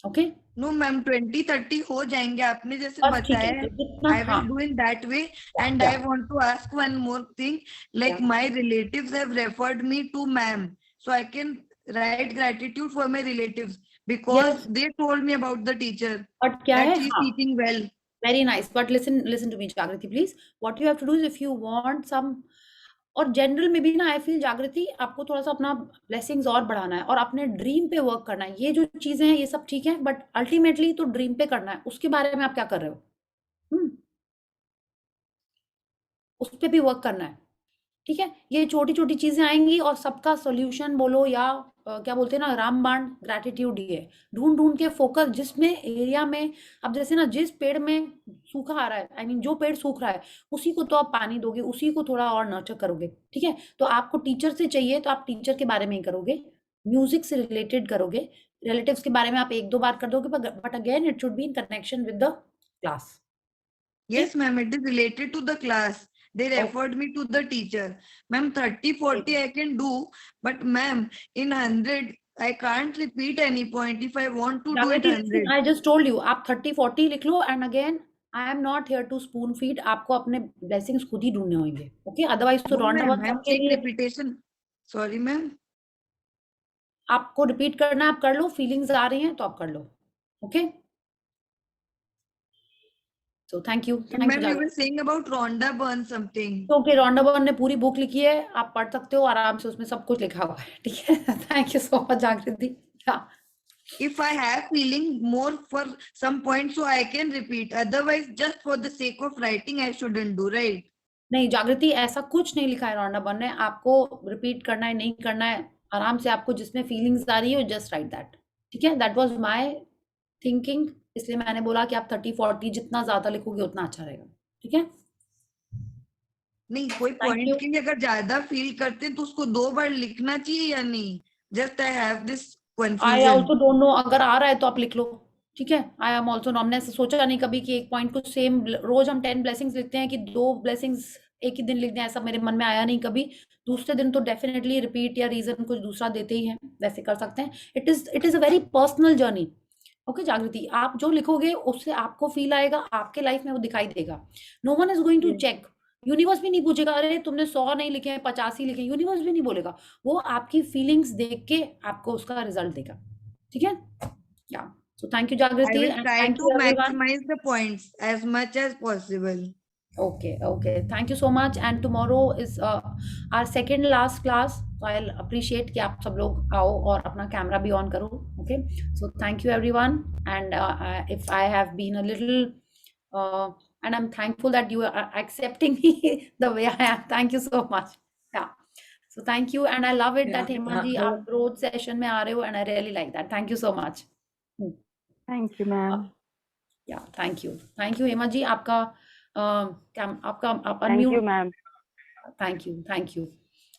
okay, No, ma'am, 20-30 हो जाएंगे. आपने जैसे बस ठीक बताया है. है, जितना, I हाँ, will do in that way. And Yeah. I want to ask one more thing. Like Yeah. my relatives have referred me to ma'am, so I can write gratitude for my relatives because Yes. they told me about the teacher but क्या that है, she's हाँ, teaching well. very nice. But listen to me, Jagriti, please. What you have to do is, if you want some, और general में भी ना, I feel जागृति, आपको थोड़ा सा अपना ब्लेसिंग्स और बढ़ाना है और अपने ड्रीम पे वर्क करना है. ये जो चीजें हैं ये सब ठीक है, बट अल्टीमेटली तो ड्रीम पे करना है. उसके बारे में आप क्या कर रहे हो, उस पे भी वर्क करना है. ठीक है, ये छोटी छोटी चीजें आएंगी और सबका सोल्यूशन बोलो या क्या बोलते हैं ना, रामबाण ग्रेटिट्यूड ही है. ढूंढ ढूंढ के फोकस, जिसमें एरिया में, अब जैसे ना जिस पेड़ में सूखा आ रहा है, आई मीन जो पेड़ सूख रहा है, उसी को तो आप पानी दोगे, उसी को थोड़ा और नर्चर करोगे. ठीक है, तो आपको टीचर से चाहिए तो आप टीचर के बारे में ही करोगे, म्यूजिक से रिलेटेड करोगे. रिलेटिव्स के बारे में आप 1-2 बार कर दोगे, but again it should be in connection with the class. Yes, ma'am, it is related to the class. They Okay. referred me to the teacher. Ma'am, 30-40 I can do, but ma'am, in 100 I can't repeat any point if I want to do it 100. I just told you, आप 30-40 लिख लो, and again I am not here two spoon feed. आपको अपने blessings खुद ही ढूंढने होंगे. Okay, otherwise तो No, Rhonda ma'am, one I'm सबके saying लिए repetition. Sorry, ma'am. आपको रिपीट करना है, आप कर लो. फीलिंग्स आ रही हैं तो आप कर लो. Okay, so thank you. And ma'am, you were saying about Rhonda Byrne something. Okay, Rhonda Byrne ने पूरी बुक लिखी है, आप पढ़ सकते हो आराम से, उसमें सब कुछ लिखा हुआ है. ठीक है, थैंक यू सो मच जागृति. If I have feeling more for some point, so I can repeat. Otherwise, just for the sake of writing, I shouldn't do, right? नहीं जागृति, ऐसा कुछ नहीं लिखा है रॉन्डा बर्न ने. आपको रिपीट करना है, नहीं करना है, आराम से आपको जिसमें फीलिंग्स आ रही है जस्ट राइट दैट. ठीक है, दैट वाज माय थिंकिंग, इसलिए मैंने बोला कि आप 30-40 जितना ज्यादा लिखोगे उतना अच्छा रहेगा. ठीक है, नहीं, कोई you. पॉइंट के लिए अगर ज्यादा फील करते हैं तो उसको 2 बार लिखना चाहिए या नहीं? Just I have this I confusion. Also don't know, अगर आ रहा है तो आप लिख लो. ठीक है, आई एम ऑल्सो नो. हमने ऐसे सोचा नहीं कभी कि एक पॉइंट को सेम, रोज हम 10 ब्लेसिंग्स लिखते हैं कि 2 ब्लेसिंग्स एक ही दिन लिख दें, ऐसा मेरे मन में आया नहीं कभी. दूसरे दिन तो डेफिनेटली रिपीट या रीजन कुछ दूसरा देते ही हैं, वैसे कर सकते हैं. It is a very personal journey. Okay जागृति, आप जो लिखोगे उससे आपको फील आएगा, आपके लाइफ में वो दिखाई देगा. No one is going to check. Universe भी नहीं पूछेगा अरे तुमने 100 नहीं लिखे हैं, 85 लिखे. यूनिवर्स भी नहीं बोलेगा. वो आपकी फीलिंग्स देख के आपको उसका रिजल्ट देगा. ठीक है, या सो थैंक यू I जागृति will and try thank to you everyone. maximize the points as much as possible. Okay, thank you so much. And tomorrow is our second last class, so I'll appreciate कि आप सब लोग आओ और अपना camera भी on करो. Okay, so thank you everyone. And if I have been a little and I'm thankful that you are accepting me the way I am. Thank you so much. Yeah, so thank you. And I love it that Hema ji आप रोज session में आ रहे हो, and I really like that. Thank you so much. Thank you, ma'am. Yeah, thank you Hema ji. आपका आपका आप Thank you, unmute. ma'am. Thank you.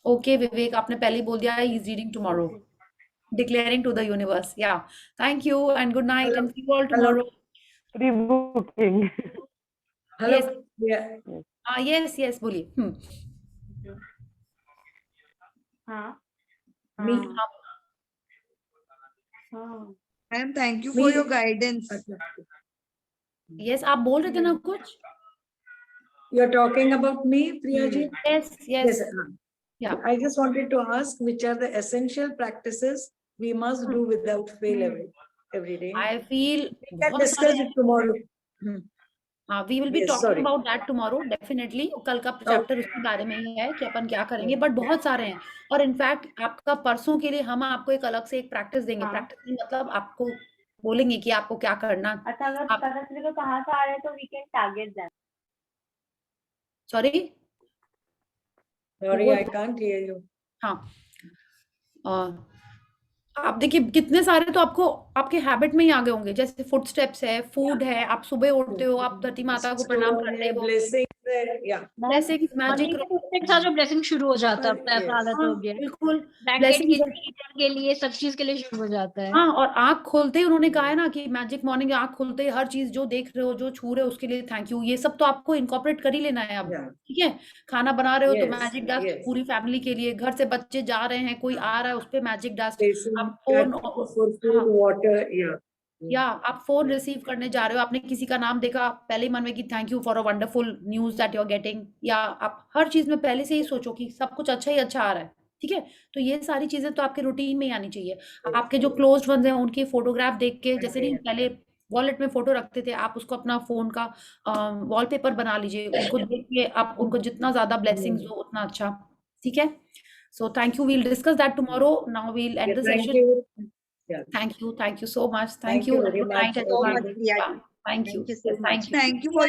Okay, Vivek, आपने पहले ही बोल दिया है, he is reading tomorrow, declaring to the universe. Yeah, thank you and good night. Hello. And see you all Hello. tomorrow. Rebooking. Hello. Yes. Yeah. Yes, बोलिए. हाँ. Me. And thank you for Me. your guidance. Yes, आप बोल रहे थे ना कुछ. You're talking about me, Priya ji? Yes. Yes. Yeah. I just wanted to ask which are the essential practices we must do without fail every day. I feel We can बहुत discuss सारे. it tomorrow. We will be Yes, talking sorry. about that tomorrow definitely. कल का chapter उसके बारे में ही है कि अपन क्या करेंगे, बट बहुत सारे हैं. और इनफैक्ट आपका परसों के लिए हम आपको एक अलग से एक प्रैक्टिस देंगे. हाँ. प्रैक्टिस मतलब आपको बोलेंगे कि आपको क्या करना. अच्छा, अगर आप- पता चले तो कहाँ से आ रहे हैं तो we can target them. Sorry. Sorry, I can't hear you. हाँ, आप देखिए कितने सारे तो आपको आपके हैबिट में ही आ गए होंगे. जैसे फुट स्टेप्स है, फूड है, आप सुबह उठते हो, आप धरती माता को प्रणाम करते हो. Blessings there. Yeah. Blessings, magic. के साथ जो ब्लेसिंग शुरू हो जाता है अपने आप Yes. हालत हो गया बिल्कुल. ब्लैंकेट के blessings- लिए heater के लिए सब चीज के लिए शुरू हो जाता है. हाँ, और आंख खोलते ही उन्होंने कहा है ना कि मैजिक मॉर्निंग, आंख खोलते ही हर चीज जो देख रहे हो, जो छू रहे हो, उसके लिए थैंक यू. ये सब तो आपको इनकॉर्पोरेट कर ही लेना है अब. Yeah. ठीक है, खाना बना रहे हो तो Yes, मैजिक डस्ट yes. पूरी फैमिली के लिए. घर से बच्चे जा रहे हैं, कोई आ रहा है, उस पे मैजिक डस्ट. Blessing आप phone for food, water. Yeah. या आप फोन रिसीव करने जा रहे हो, आपने किसी का नाम देखा, पहले ही मन में कि thank you for a wonderful news that you are getting. या आप हर चीज में पहले से ही सोचो कि सब कुछ अच्छा ही अच्छा आ रहा है. ठीक है, तो ये सारी चीजें तो आपके रूटीन में ही आनी चाहिए. आपके जो क्लोज्ड वंस हैं उनकी फोटोग्राफ देख के, जैसे नहीं पहले वॉलेट में फोटो रखते थे, आप उसको अपना फोन का वॉलपेपर बना लीजिए. उनको देख के आप उनको जितना ज्यादा ब्लेसिंग्स दो उतना अच्छा. ठीक है, so thank you. We'll discuss that tomorrow. Now we'll end the Thank session. you. Yeah. Thank you so much. Thank you very Good much, night, everyone. everyone. Yeah, thank you. Thank you so much. Thank you. Thank you for